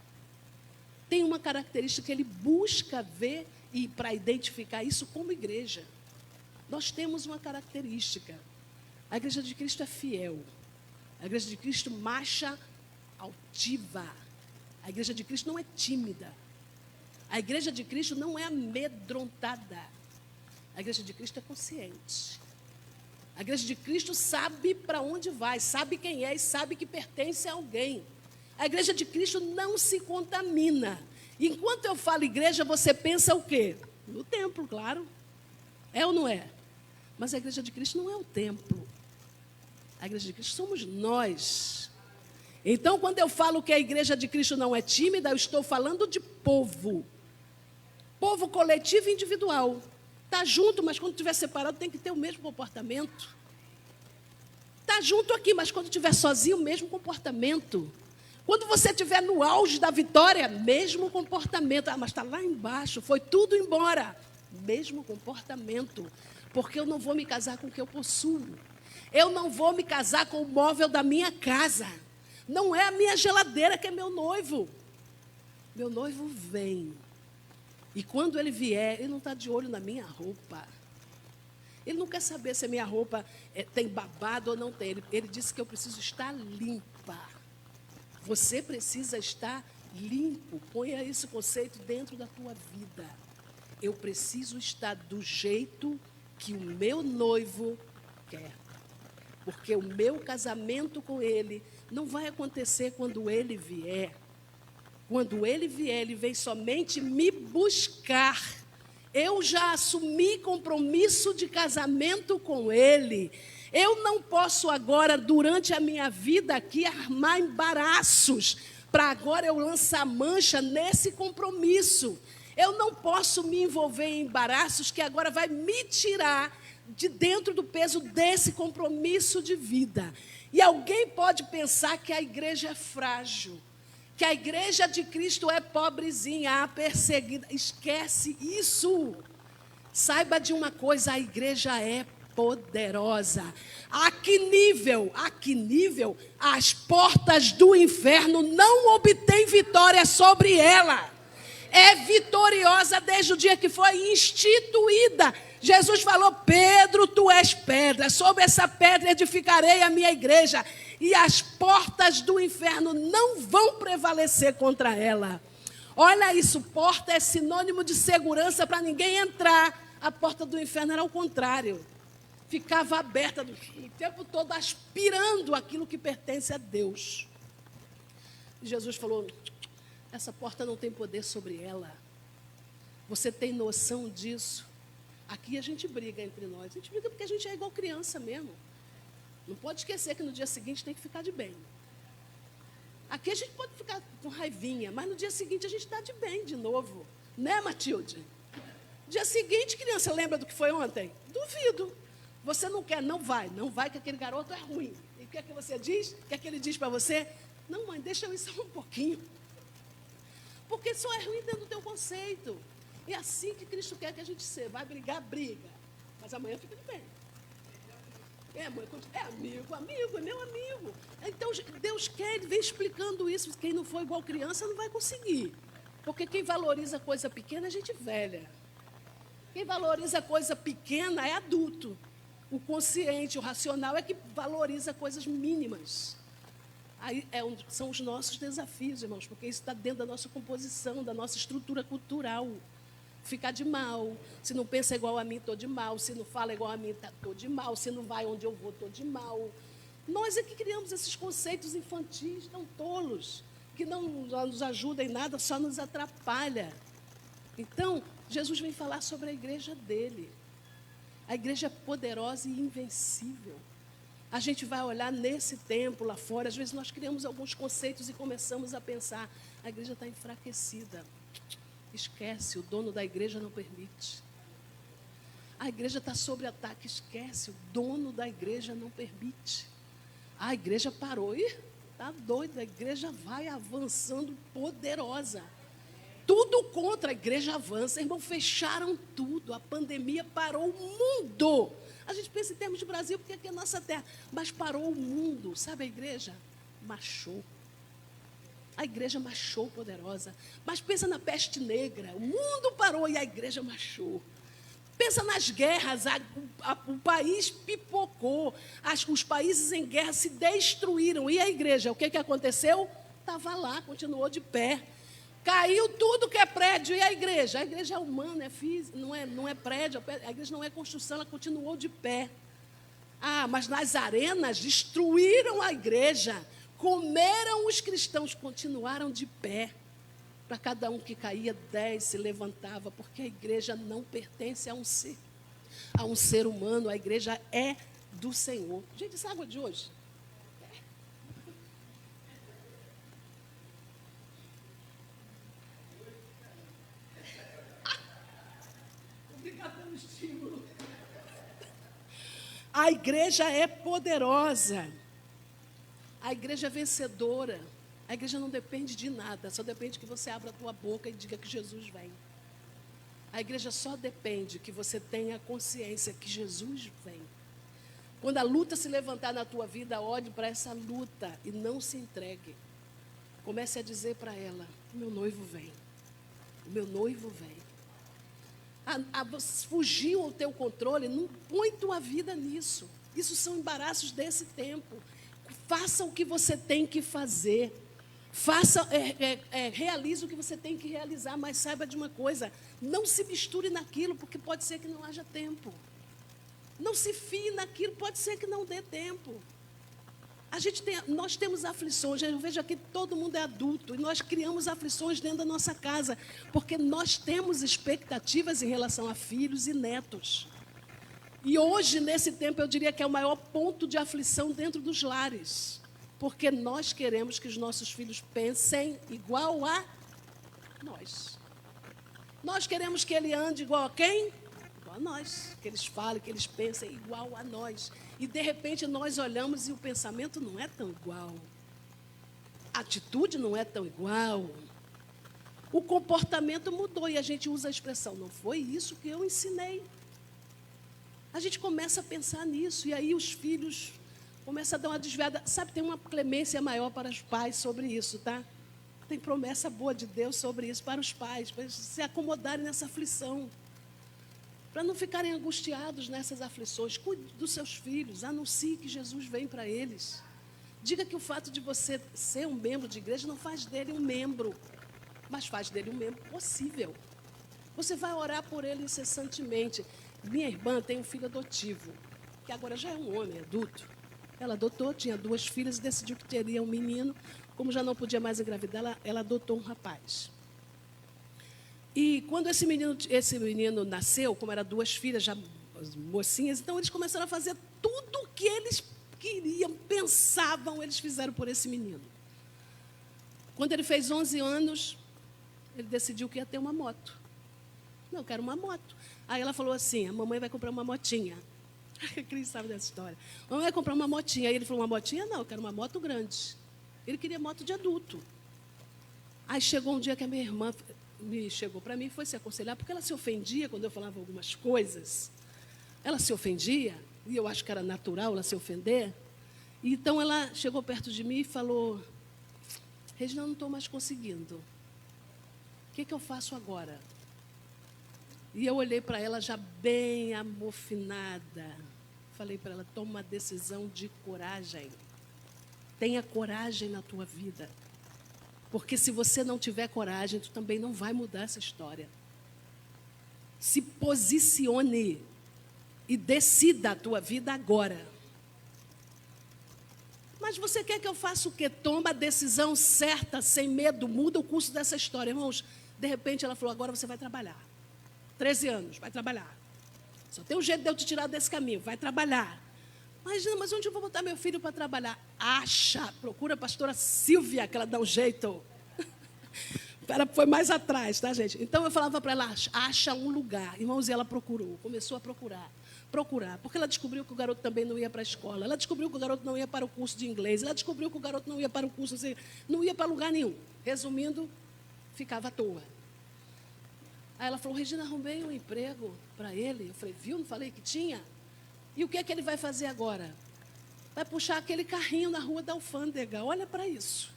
Tem uma característica que ele busca ver e para identificar isso como igreja. Nós temos uma característica. A igreja de Cristo é fiel. A igreja de Cristo marcha altiva. A igreja de Cristo não é tímida. A igreja de Cristo não é amedrontada. A igreja de Cristo é consciente. A igreja de Cristo sabe para onde vai, sabe quem é e sabe que pertence a alguém. A igreja de Cristo não se contamina. E enquanto eu falo igreja, você pensa o quê? No templo, claro. É ou não é? Mas a igreja de Cristo não é o templo. A igreja de Cristo somos nós. Então, quando eu falo que a igreja de Cristo não é tímida, eu estou falando de povo. Povo coletivo e individual. Está junto, mas quando estiver separado tem que ter o mesmo comportamento. Está junto aqui, mas quando estiver sozinho, o mesmo comportamento. Quando você estiver no auge da vitória, mesmo comportamento. Ah, mas está lá embaixo, foi tudo embora. Mesmo comportamento. Porque eu não vou me casar com o que eu possuo. Eu não vou me casar com o móvel da minha casa. Não é a minha geladeira que é meu noivo. Meu noivo vem. E quando ele vier, ele não está de olho na minha roupa. Ele não quer saber se a minha roupa tem babado ou não tem. Ele disse que eu preciso estar limpa. Você precisa estar limpo. Ponha esse conceito dentro da tua vida. Eu preciso estar do jeito que o meu noivo quer. Porque o meu casamento com ele não vai acontecer quando ele vier. Quando ele vier, ele vem somente me buscar. Eu já assumi compromisso de casamento com ele. Eu não posso agora, durante a minha vida aqui, armar embaraços para agora eu lançar mancha nesse compromisso. Eu não posso me envolver em embaraços que agora vai me tirar de dentro do peso desse compromisso de vida. E alguém pode pensar que a igreja é frágil, que a igreja de Cristo é pobrezinha, perseguida. Esquece isso. Saiba de uma coisa, a igreja é poderosa. A que nível as portas do inferno não obtêm vitória sobre ela. É vitoriosa desde o dia que foi instituída. Jesus falou: Pedro, tu és pedra, sobre essa pedra edificarei a minha igreja, e as portas do inferno não vão prevalecer contra ela. Olha isso, porta é sinônimo de segurança para ninguém entrar. A porta do inferno era o contrário. Ficava aberta o tempo todo, aspirando aquilo que pertence a Deus. E Jesus falou: essa porta não tem poder sobre ela. Você tem noção disso? Aqui a gente briga entre nós. A gente briga porque a gente é igual criança mesmo. Não pode esquecer que no dia seguinte tem que ficar de bem. Aqui a gente pode ficar com raivinha, mas no dia seguinte a gente está de bem de novo. Né, Matilde? Dia seguinte, criança, lembra do que foi ontem? Duvido. Você não quer, não vai que aquele garoto é ruim. E o que é que você diz? O que é que ele diz para você? Não, mãe, deixa eu ir só um pouquinho. Porque só é ruim dentro do teu conceito. É assim que Cristo quer que a gente seja. Vai brigar, briga. Mas amanhã fica de bem. Mãe, é amigo, é meu amigo. Então, Deus quer, Ele vem explicando isso. Quem não for igual criança não vai conseguir. Porque quem valoriza coisa pequena é gente velha. Quem valoriza coisa pequena é adulto. O consciente, o racional é que valoriza coisas mínimas. Aí são os nossos desafios, irmãos, porque isso está dentro da nossa composição, da nossa estrutura cultural. Ficar de mal, se não pensa igual a mim, estou de mal, se não fala igual a mim, estou de mal, se não vai onde eu vou, estou de mal. Nós é que criamos esses conceitos infantis tão tolos, que não nos ajudam em nada, só nos atrapalha. Então, Jesus vem falar sobre a igreja dele. A igreja é poderosa e invencível. A gente vai olhar nesse tempo lá fora, às vezes nós criamos alguns conceitos e começamos a pensar: a igreja está enfraquecida. Esquece, o dono da igreja não permite. A igreja está sob ataque, esquece, o dono da igreja não permite. A igreja parou, está doida, a igreja vai avançando poderosa. Tudo contra a igreja avança, irmão, fecharam tudo, a pandemia parou o mundo. A gente pensa em termos de Brasil, porque aqui é a nossa terra, mas parou o mundo, sabe a igreja? Marchou. A igreja marchou poderosa. Mas pensa na peste negra. O mundo parou e a igreja marchou. Pensa nas guerras. O país pipocou. Os países em guerra se destruíram. E a igreja, o que aconteceu? Estava lá, continuou de pé. Caiu tudo que é prédio. E a igreja? A igreja é humana, é física, não é prédio. A igreja não é construção, ela continuou de pé. Ah, mas nas arenas destruíram a igreja. Comeram os cristãos, continuaram de pé. Para cada um que caía, 10 se levantava, porque a igreja não pertence a um ser humano, a igreja é do Senhor. Gente, essa água de hoje? A igreja é poderosa. A igreja é vencedora. A igreja não depende de nada, só depende que você abra a tua boca e diga que Jesus vem. A igreja só depende que você tenha consciência que Jesus vem. Quando a luta se levantar na tua vida, olhe para essa luta e não se entregue. Comece a dizer para ela: o meu noivo vem. O meu noivo vem. Fugiu ao teu controle, não põe tua vida nisso. Isso são embaraços desse tempo. Faça o que você tem que fazer. Realize o que você tem que realizar, mas saiba de uma coisa: não se misture naquilo, porque pode ser que não haja tempo. Não se fie naquilo, pode ser que não dê tempo. Nós temos aflições, eu vejo aqui todo mundo é adulto, e nós criamos aflições dentro da nossa casa, porque nós temos expectativas em relação a filhos e netos. E hoje, nesse tempo, eu diria que é o maior ponto de aflição dentro dos lares. Porque nós queremos que os nossos filhos pensem igual a nós. Nós queremos que ele ande igual a quem? Igual a nós. Que eles falem, que eles pensem igual a nós. E, de repente, nós olhamos e o pensamento não é tão igual. A atitude não é tão igual. O comportamento mudou e a gente usa a expressão: não foi isso que eu ensinei. A gente começa a pensar nisso e aí os filhos começam a dar uma desviada. Sabe, tem uma clemência maior para os pais sobre isso, tá? Tem promessa boa de Deus sobre isso para os pais, para eles se acomodarem nessa aflição, para não ficarem angustiados nessas aflições. Cuide dos seus filhos, anuncie que Jesus vem para eles. Diga que o fato de você ser um membro de igreja não faz dele um membro, mas faz dele um membro possível. Você vai orar por ele incessantemente. Minha irmã tem um filho adotivo, que agora já é um homem adulto. Ela adotou, tinha 2 filhas e decidiu que teria um menino. Como já não podia mais engravidar, ela adotou um rapaz. E quando esse menino nasceu, como eram 2 filhas já mocinhas, então eles começaram a fazer tudo o que eles queriam, pensavam, eles fizeram por esse menino. Quando ele fez 11 anos, ele decidiu que ia ter uma moto. Não, eu quero uma moto. Aí ela falou assim: a mamãe vai comprar uma motinha. A Cris sabe dessa história. A mamãe vai comprar uma motinha. Aí ele falou: uma motinha? Não, eu quero uma moto grande. Ele queria moto de adulto. Aí chegou um dia que a minha irmã chegou para mim e foi se aconselhar, porque ela se ofendia quando eu falava algumas coisas. Ela se ofendia, e eu acho que era natural ela se ofender. E então ela chegou perto de mim e falou: Regina, eu não estou mais conseguindo. O que eu faço agora? E eu olhei para ela já bem amofinada. Falei para ela: toma uma decisão de coragem. Tenha coragem na tua vida. Porque se você não tiver coragem, tu também não vai mudar essa história. Se posicione e decida a tua vida agora. Mas você quer que eu faça o quê? Toma a decisão certa, sem medo, muda o curso dessa história. Irmãos, de repente ela falou: agora você vai trabalhar. 13 anos, vai trabalhar. Só tem um jeito de eu te tirar desse caminho, vai trabalhar. Mas onde eu vou botar meu filho para trabalhar? Procura a pastora Silvia, que ela dá um jeito. Ela foi mais atrás, tá, gente? Então eu falava para ela: acha um lugar. Irmãos, e ela procurou, começou a procurar, porque ela descobriu que o garoto também não ia para a escola, ela descobriu que o garoto não ia para o curso de inglês, ela descobriu que o garoto não ia para o curso, não ia para lugar nenhum. Resumindo, ficava à toa. Aí ela falou: Regina, arrumei um emprego para ele. Eu falei: viu, não falei que tinha? E o que é que ele vai fazer agora? Vai puxar aquele carrinho na rua da Alfândega. Olha para isso.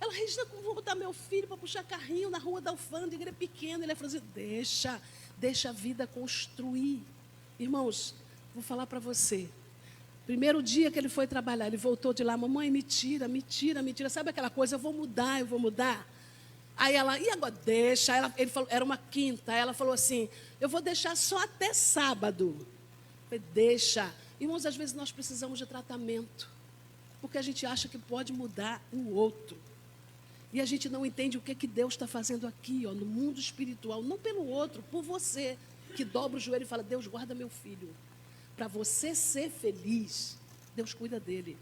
Ela: Regina, como vou botar meu filho para puxar carrinho na rua da Alfândega? Ele é pequeno. Ele vai fazer: deixa a vida construir. Irmãos, vou falar para você. Primeiro dia que ele foi trabalhar, ele voltou de lá: mamãe, me tira. Sabe aquela coisa? Eu vou mudar. Aí ela: e agora? Deixa. Ele falou, era uma quinta. Aí ela falou assim: eu vou deixar só até sábado. Eu falei: deixa. Irmãos, às vezes nós precisamos de tratamento, porque a gente acha que pode mudar o outro. E a gente não entende o que Deus está fazendo aqui, no mundo espiritual. Não pelo outro, por você, que dobra o joelho e fala: Deus, guarda meu filho. Para você ser feliz, Deus cuida dele.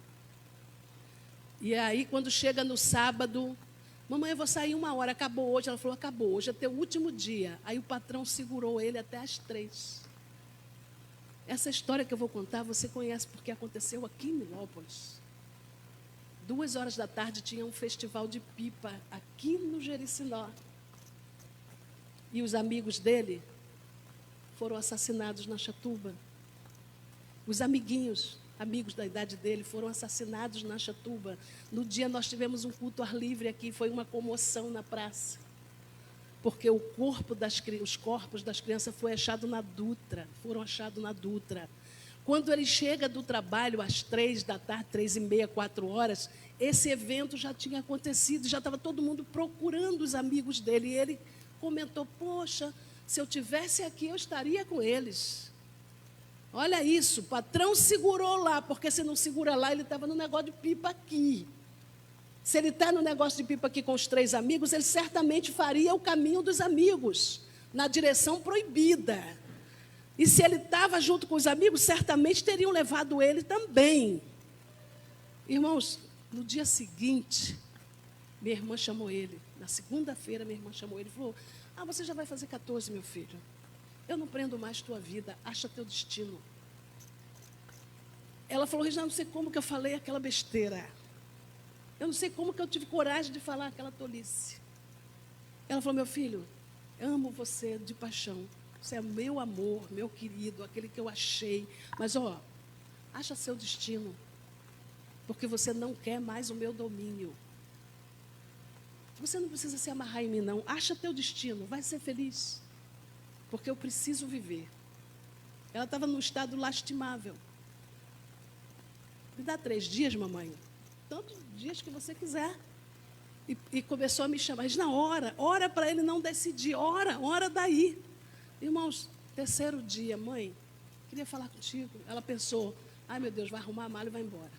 E aí, quando chega no sábado: mamãe, eu vou sair 1 hora, acabou hoje. Ela falou: acabou, hoje é teu último dia. Aí o patrão segurou ele até às 3. Essa história que eu vou contar, você conhece porque aconteceu aqui em Milópolis. 2h da tarde tinha um festival de pipa aqui no Jericinó. E os amigos dele foram assassinados na Chatuba. Os amiguinhos, amigos da idade dele, foram assassinados na Chatuba. No dia nós tivemos um culto ar livre aqui, foi uma comoção na praça. Porque os corpos das crianças foram achados na Dutra. Quando ele chega do trabalho às 3 da tarde, 3h30, 4h, esse evento já tinha acontecido, já estava todo mundo procurando os amigos dele. E ele comentou, poxa, se eu tivesse aqui, eu estaria com eles. Olha isso, o patrão segurou lá, porque se não segura lá, ele estava no negócio de pipa aqui. Se ele está no negócio de pipa aqui com os 3 amigos, ele certamente faria o caminho dos amigos, na direção proibida. E se ele estava junto com os amigos, certamente teriam levado ele também. Irmãos, no dia seguinte, minha irmã chamou ele. Na segunda-feira, minha irmã chamou ele e falou, você já vai fazer 14, meu filho. Eu não prendo mais tua vida, acha teu destino. Ela falou, Regina, não sei como que eu falei aquela besteira. Eu não sei como que eu tive coragem de falar aquela tolice. Ela falou, meu filho, amo você de paixão. Você é meu amor, meu querido, aquele que eu achei. Mas, acha seu destino. Porque você não quer mais o meu domínio. Você não precisa se amarrar em mim, não. Acha teu destino, vai ser feliz. Porque eu preciso viver. Ela estava num estado lastimável. Me dá 3 dias, mamãe. Tantos dias que você quiser. E começou a me chamar. Mas na ora para ele não decidir. Ora daí. Irmãos, 3º dia, mãe, queria falar contigo. Ela pensou, ai meu Deus, vai arrumar a mala e vai embora.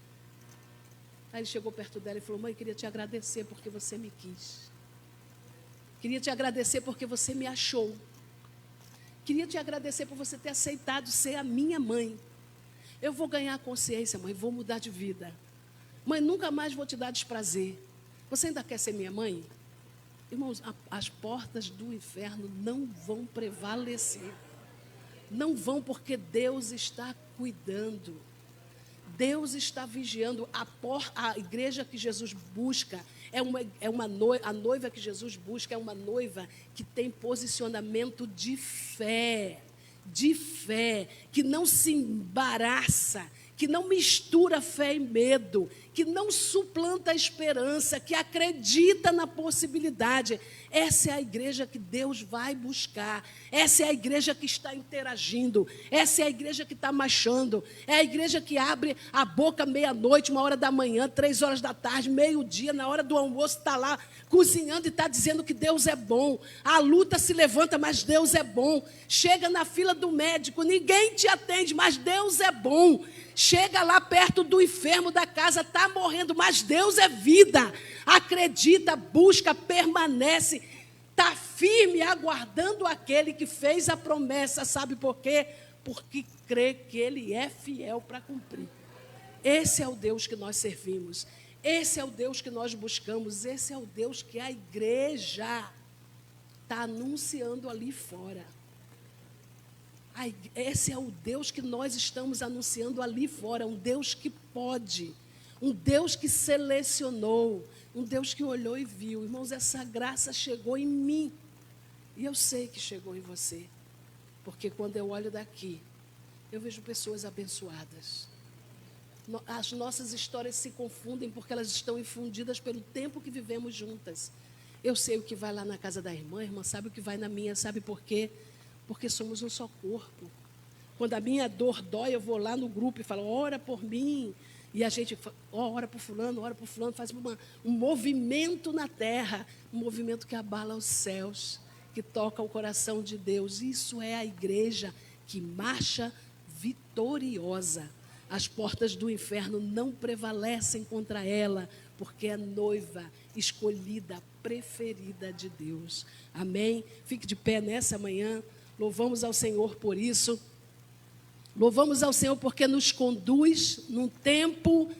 Aí ele chegou perto dela e falou, mãe, queria te agradecer porque você me quis. Queria te agradecer porque você me achou. Queria te agradecer por você ter aceitado ser a minha mãe. Eu vou ganhar consciência, mãe, vou mudar de vida. Mãe, nunca mais vou te dar desprazer. Você ainda quer ser minha mãe? Irmãos, as portas do inferno não vão prevalecer. Não vão, porque Deus está cuidando. Deus está vigiando. A igreja que Jesus busca a noiva que Jesus busca é uma noiva que tem posicionamento de fé, que não se embaraça, que não mistura fé e medo, que não suplanta a esperança, que acredita na possibilidade. Essa é a igreja que Deus vai buscar. Essa é a igreja que está interagindo. Essa é a igreja que está marchando. É a igreja que abre a boca meia-noite, 1h da manhã, 3h da tarde, meio-dia, na hora do almoço, está lá cozinhando e está dizendo que Deus é bom. A luta se levanta, mas Deus é bom. Chega na fila do médico, ninguém te atende, mas Deus é bom. Chega lá perto do enfermo da casa, está morrendo, mas Deus é vida. Acredita, busca, permanece, está firme, aguardando aquele que fez a promessa. Sabe por quê? Porque crê que Ele é fiel para cumprir. Esse é o Deus que nós servimos. Esse é o Deus que nós buscamos. Esse é o Deus que a igreja está anunciando ali fora. Esse é o Deus que nós estamos anunciando ali fora, um Deus que pode, um Deus que selecionou, um Deus que olhou e viu. Irmãos, essa graça chegou em mim, e eu sei que chegou em você, porque quando eu olho daqui, eu vejo pessoas abençoadas. As nossas histórias se confundem porque elas estão infundidas pelo tempo que vivemos juntas. Eu sei o que vai lá na casa da irmã, a irmã sabe o que vai na minha, sabe por quê? Porque somos um só corpo. Quando a minha dor dói, eu vou lá no grupo e falo, ora por mim. E a gente ora por fulano, faz um movimento na terra, um movimento que abala os céus, que toca o coração de Deus. Isso é a igreja que marcha vitoriosa. As portas do inferno não prevalecem contra ela, porque é noiva escolhida, preferida de Deus. Amém? Fique de pé nessa manhã. Louvamos ao Senhor por isso. Louvamos ao Senhor porque nos conduz num tempo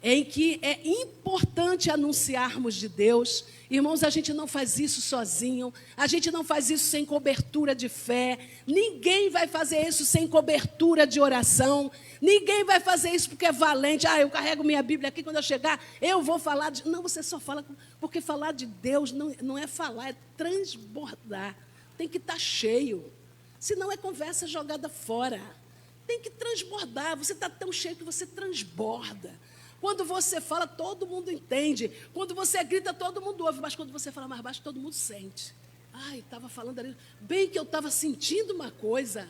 em que é importante anunciarmos de Deus. Irmãos, a gente não faz isso sozinho, a gente não faz isso sem cobertura de fé, ninguém vai fazer isso sem cobertura de oração, ninguém vai fazer isso porque é valente. Eu carrego minha Bíblia aqui, quando eu chegar, eu vou falar de... Não, você só fala, porque falar de Deus não é falar, é transbordar, tem que estar cheio, senão é conversa jogada fora, tem que transbordar, você está tão cheio que você transborda. Quando você fala, todo mundo entende. Quando você grita, todo mundo ouve. Mas quando você fala mais baixo, todo mundo sente. Estava falando ali. Bem que eu estava sentindo uma coisa.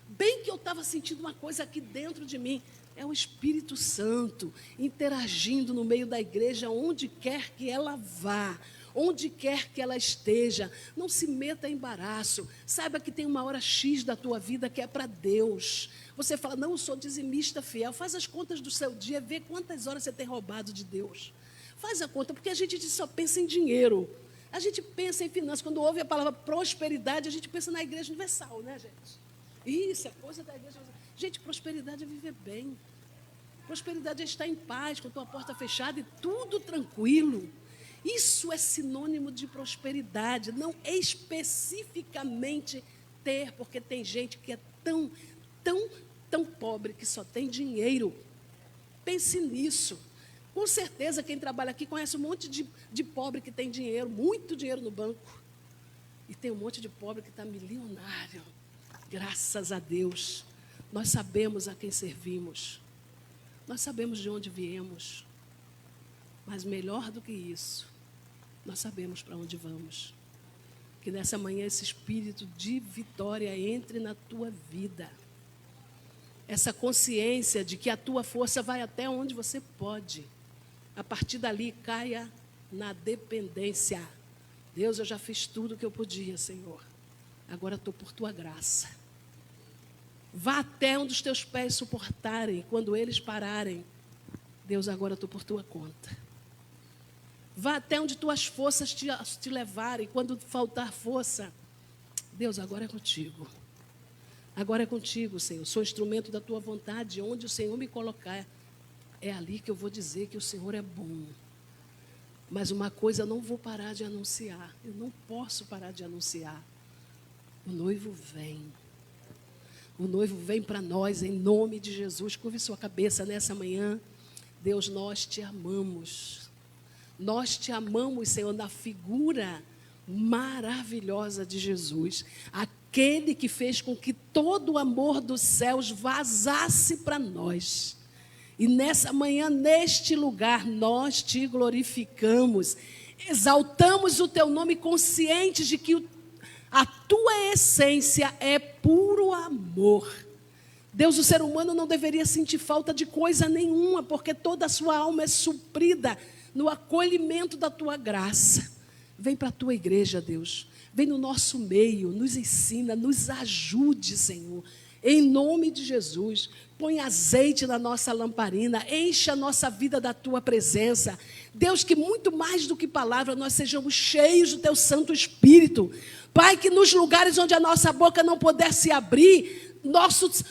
Bem que eu estava sentindo uma coisa aqui dentro de mim. É o Espírito Santo interagindo no meio da igreja, onde quer que ela vá. Onde quer que ela esteja. Não se meta em embaraço. Saiba que tem uma hora X da tua vida que é para Deus. Você fala, não, eu sou dizimista fiel. Faz as contas do seu dia, vê quantas horas você tem roubado de Deus. Faz a conta, porque a gente só pensa em dinheiro. A gente pensa em finanças. Quando ouve a palavra prosperidade, a gente pensa na Igreja Universal, né, gente? Isso é coisa da Igreja Universal. Gente, prosperidade é viver bem. Prosperidade é estar em paz, com a tua porta fechada e tudo tranquilo. Isso é sinônimo de prosperidade, não especificamente ter, porque tem gente que é tão pobre que só tem dinheiro. Pense nisso. Com certeza quem trabalha aqui conhece um monte de pobre que tem dinheiro, muito dinheiro no banco. E tem um monte de pobre que está milionário. Graças a Deus. Nós sabemos a quem servimos. Nós sabemos de onde viemos. Mas melhor do que isso, nós sabemos para onde vamos. Que nessa manhã esse espírito de vitória entre na tua vida. Essa consciência de que a tua força vai até onde você pode. A partir dali, caia na dependência. Deus, eu já fiz tudo o que eu podia, Senhor. Agora estou por tua graça. Vá até onde os teus pés suportarem. Quando eles pararem, Deus, agora estou por tua conta. Vá até onde tuas forças te levarem. Quando faltar força, Deus, agora é contigo. Agora é contigo, Senhor. Sou instrumento da tua vontade. Onde o Senhor me colocar, é ali que eu vou dizer que o Senhor é bom. Mas uma coisa eu não vou parar de anunciar. Eu não posso parar de anunciar. O noivo vem. O noivo vem para nós, em nome de Jesus. Curve sua cabeça nessa manhã. Deus, nós te amamos. Nós te amamos, Senhor, na figura maravilhosa de Jesus. Aquele que fez com que todo o amor dos céus vazasse para nós. E nessa manhã, neste lugar, nós te glorificamos. Exaltamos o teu nome, conscientes de que a tua essência é puro amor. Deus, o ser humano não deveria sentir falta de coisa nenhuma, porque toda a sua alma é suprida no acolhimento da tua graça. Vem para a tua igreja, Deus. Vem no nosso meio, nos ensina, nos ajude, Senhor. Em nome de Jesus, põe azeite na nossa lamparina, enche a nossa vida da tua presença. Deus, que muito mais do que palavra, nós sejamos cheios do teu Santo Espírito. Pai, que nos lugares onde a nossa boca não puder se abrir,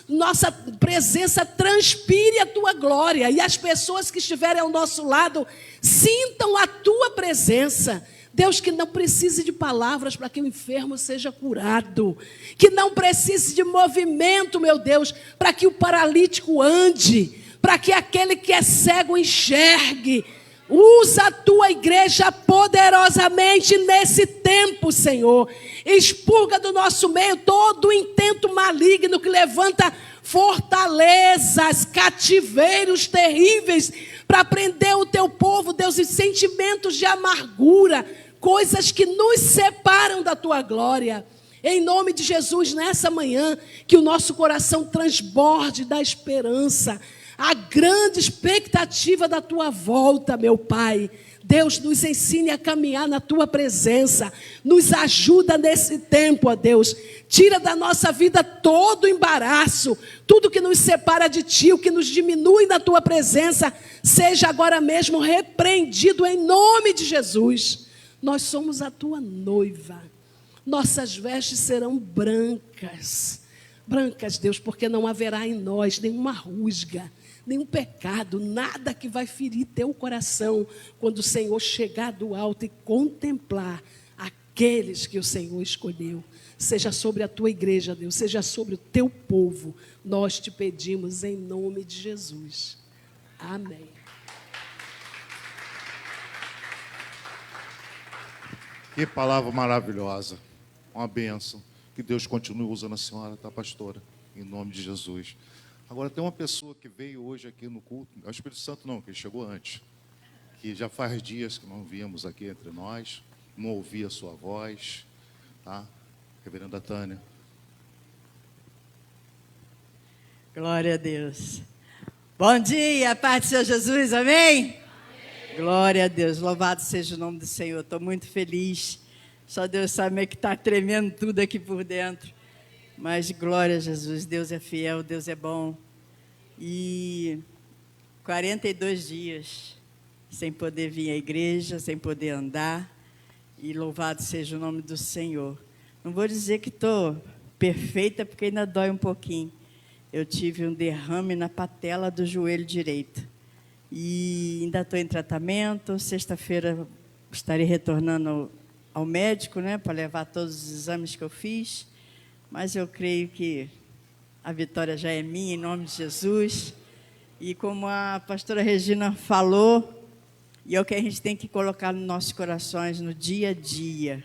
nossa presença transpire a tua glória. E as pessoas que estiverem ao nosso lado sintam a tua presença. Deus, que não precise de palavras para que o enfermo seja curado. Que não precise de movimento, meu Deus, para que o paralítico ande. Para que aquele que é cego enxergue. Usa a tua igreja poderosamente nesse tempo, Senhor. Expurga do nosso meio todo o intento maligno que levanta fortalezas, cativeiros terríveis para prender o teu povo, Deus, e sentimentos de amargura, coisas que nos separam da tua glória. Em nome de Jesus, nessa manhã, que o nosso coração transborde da esperança, a grande expectativa da tua volta, meu Pai. Deus, nos ensine a caminhar na tua presença, nos ajuda nesse tempo, ó Deus. Tira da nossa vida todo o embaraço, tudo que nos separa de ti, o que nos diminui na tua presença, seja agora mesmo repreendido em nome de Jesus. Nós somos a tua noiva, nossas vestes serão brancas, brancas, Deus, porque não haverá em nós nenhuma rusga, nenhum pecado, nada que vai ferir teu coração quando o Senhor chegar do alto e contemplar aqueles que o Senhor escolheu. Seja sobre a tua igreja, Deus, seja sobre o teu povo. Nós te pedimos em nome de Jesus. Amém. Que palavra maravilhosa. Uma bênção. Que Deus continue usando a senhora, tá, pastora? Em nome de Jesus. Agora, tem uma pessoa que veio hoje aqui no culto. É o Espírito Santo não, que ele chegou antes. Que já faz dias que não víamos aqui entre nós. Não ouvia a sua voz. Tá? Reverenda Tânia. Glória a Deus. Bom dia, paz do Senhor Jesus, amém? Glória a Deus, louvado seja o nome do Senhor. Estou muito feliz. Só Deus sabe como é que está tremendo tudo aqui por dentro. Mas glória a Jesus, Deus é fiel, Deus é bom. E 42 dias sem poder vir à igreja, sem poder andar. E louvado seja o nome do Senhor. Não vou dizer que estou perfeita, porque ainda dói um pouquinho. Eu tive um derrame na patela do joelho direito. E ainda estou em tratamento. Sexta-feira estarei retornando ao médico, né, para levar todos os exames que eu fiz. Mas eu creio que a vitória já é minha, em nome de Jesus. E como a pastora Regina falou, e é o que a gente tem que colocar nos nossos corações no dia a dia.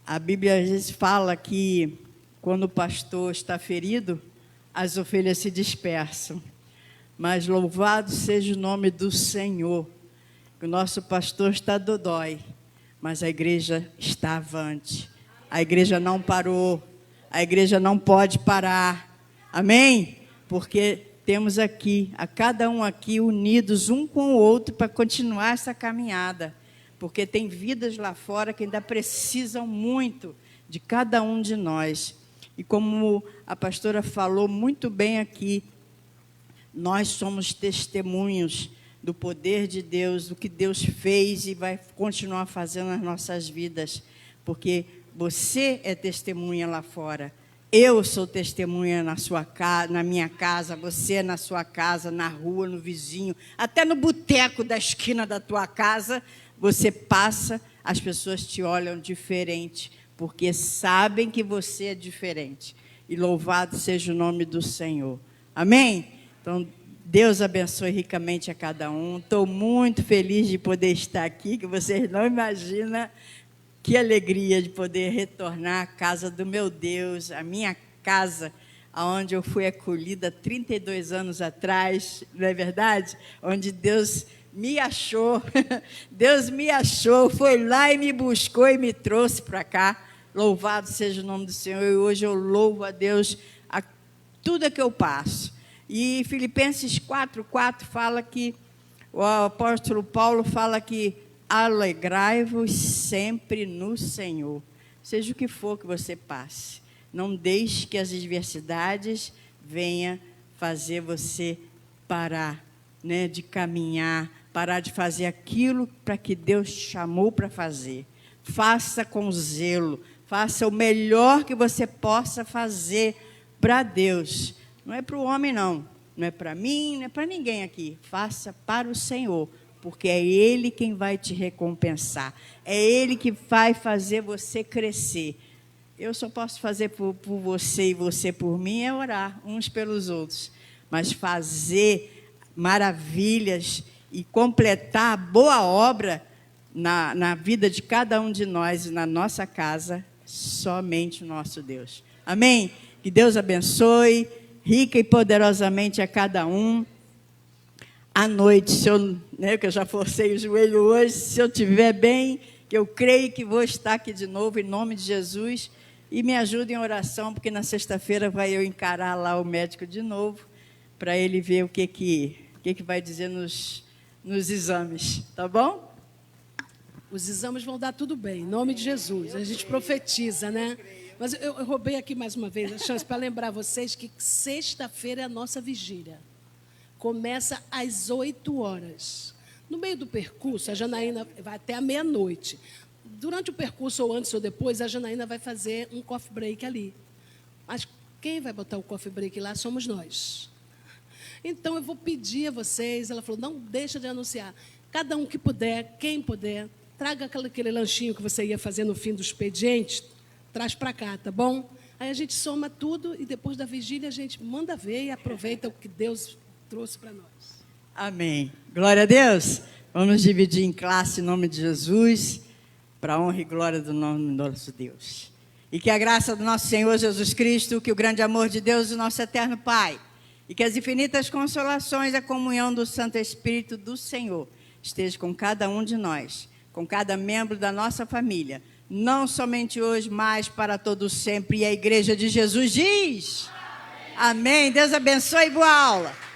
A Bíblia às vezes fala que quando o pastor está ferido, as ovelhas se dispersam. Mas louvado seja o nome do Senhor. O nosso pastor está dodói, mas a igreja está avante. A igreja não parou. A igreja não pode parar. Amém? Porque temos aqui, a cada um aqui, unidos um com o outro para continuar essa caminhada. Porque tem vidas lá fora que ainda precisam muito de cada um de nós. E como a pastora falou muito bem aqui, nós somos testemunhos do poder de Deus, do que Deus fez e vai continuar fazendo nas nossas vidas. Porque você é testemunha lá fora. Eu sou testemunha na sua casa, na minha casa, você é na sua casa, na rua, no vizinho, até no boteco da esquina da tua casa, você passa, as pessoas te olham diferente, porque sabem que você é diferente. E louvado seja o nome do Senhor. Amém? Então, Deus abençoe ricamente a cada um. Estou muito feliz de poder estar aqui, que vocês não imaginam que alegria de poder retornar à casa do meu Deus, a minha casa, onde eu fui acolhida 32 anos atrás, não é verdade? Onde Deus me achou, Deus me achou, foi lá e me buscou e me trouxe para cá. Louvado seja o nome do Senhor. E hoje eu louvo a Deus a tudo que eu passo. E Filipenses 4:4 fala que, o apóstolo Paulo fala que alegrai-vos sempre no Senhor. Seja o que for que você passe, não deixe que as adversidades venham fazer você parar, né, de caminhar, parar de fazer aquilo para que Deus te chamou para fazer. Faça com zelo, faça o melhor que você possa fazer para Deus. Não é para o homem, não. Não é para mim, não é para ninguém aqui. Faça para o Senhor, porque é Ele quem vai te recompensar. É Ele que vai fazer você crescer. Eu só posso fazer por você e você por mim é orar uns pelos outros. Mas fazer maravilhas e completar a boa obra na vida de cada um de nós e na nossa casa, somente o nosso Deus. Amém? Que Deus abençoe rica e poderosamente a cada um. À noite, se eu, né, que eu já forcei o joelho hoje, se eu estiver bem, que eu creio que vou estar aqui de novo, em nome de Jesus, e me ajude em oração, porque na sexta-feira vai eu encarar lá o médico de novo, para ele ver o que vai dizer nos exames, tá bom? Os exames vão dar tudo bem, em nome de Jesus. A gente profetiza, né? Mas eu roubei aqui mais uma vez a chance para lembrar vocês que sexta-feira é a nossa vigília. Começa às 8 horas. No meio do percurso, a Janaína vai até a meia-noite. Durante o percurso, ou antes ou depois, a Janaína vai fazer um coffee break ali. Mas quem vai botar o coffee break lá somos nós. Então eu vou pedir a vocês. Ela falou, não deixa de anunciar. Cada um que puder, quem puder, traga aquele lanchinho que você ia fazer no fim do expediente, traz para cá, tá bom? Aí a gente soma tudo e depois da vigília a gente manda ver e aproveita o que Deus trouxe para nós. Amém. Glória a Deus. Vamos dividir em classe em nome de Jesus, para a honra e glória do nome do nosso Deus. E que a graça do nosso Senhor Jesus Cristo, que o grande amor de Deus, o nosso eterno Pai, e que as infinitas consolações, a comunhão do Santo Espírito do Senhor, esteja com cada um de nós, com cada membro da nossa família, não somente hoje, mas para todos sempre. E a Igreja de Jesus diz: Amém. Deus abençoe e boa aula.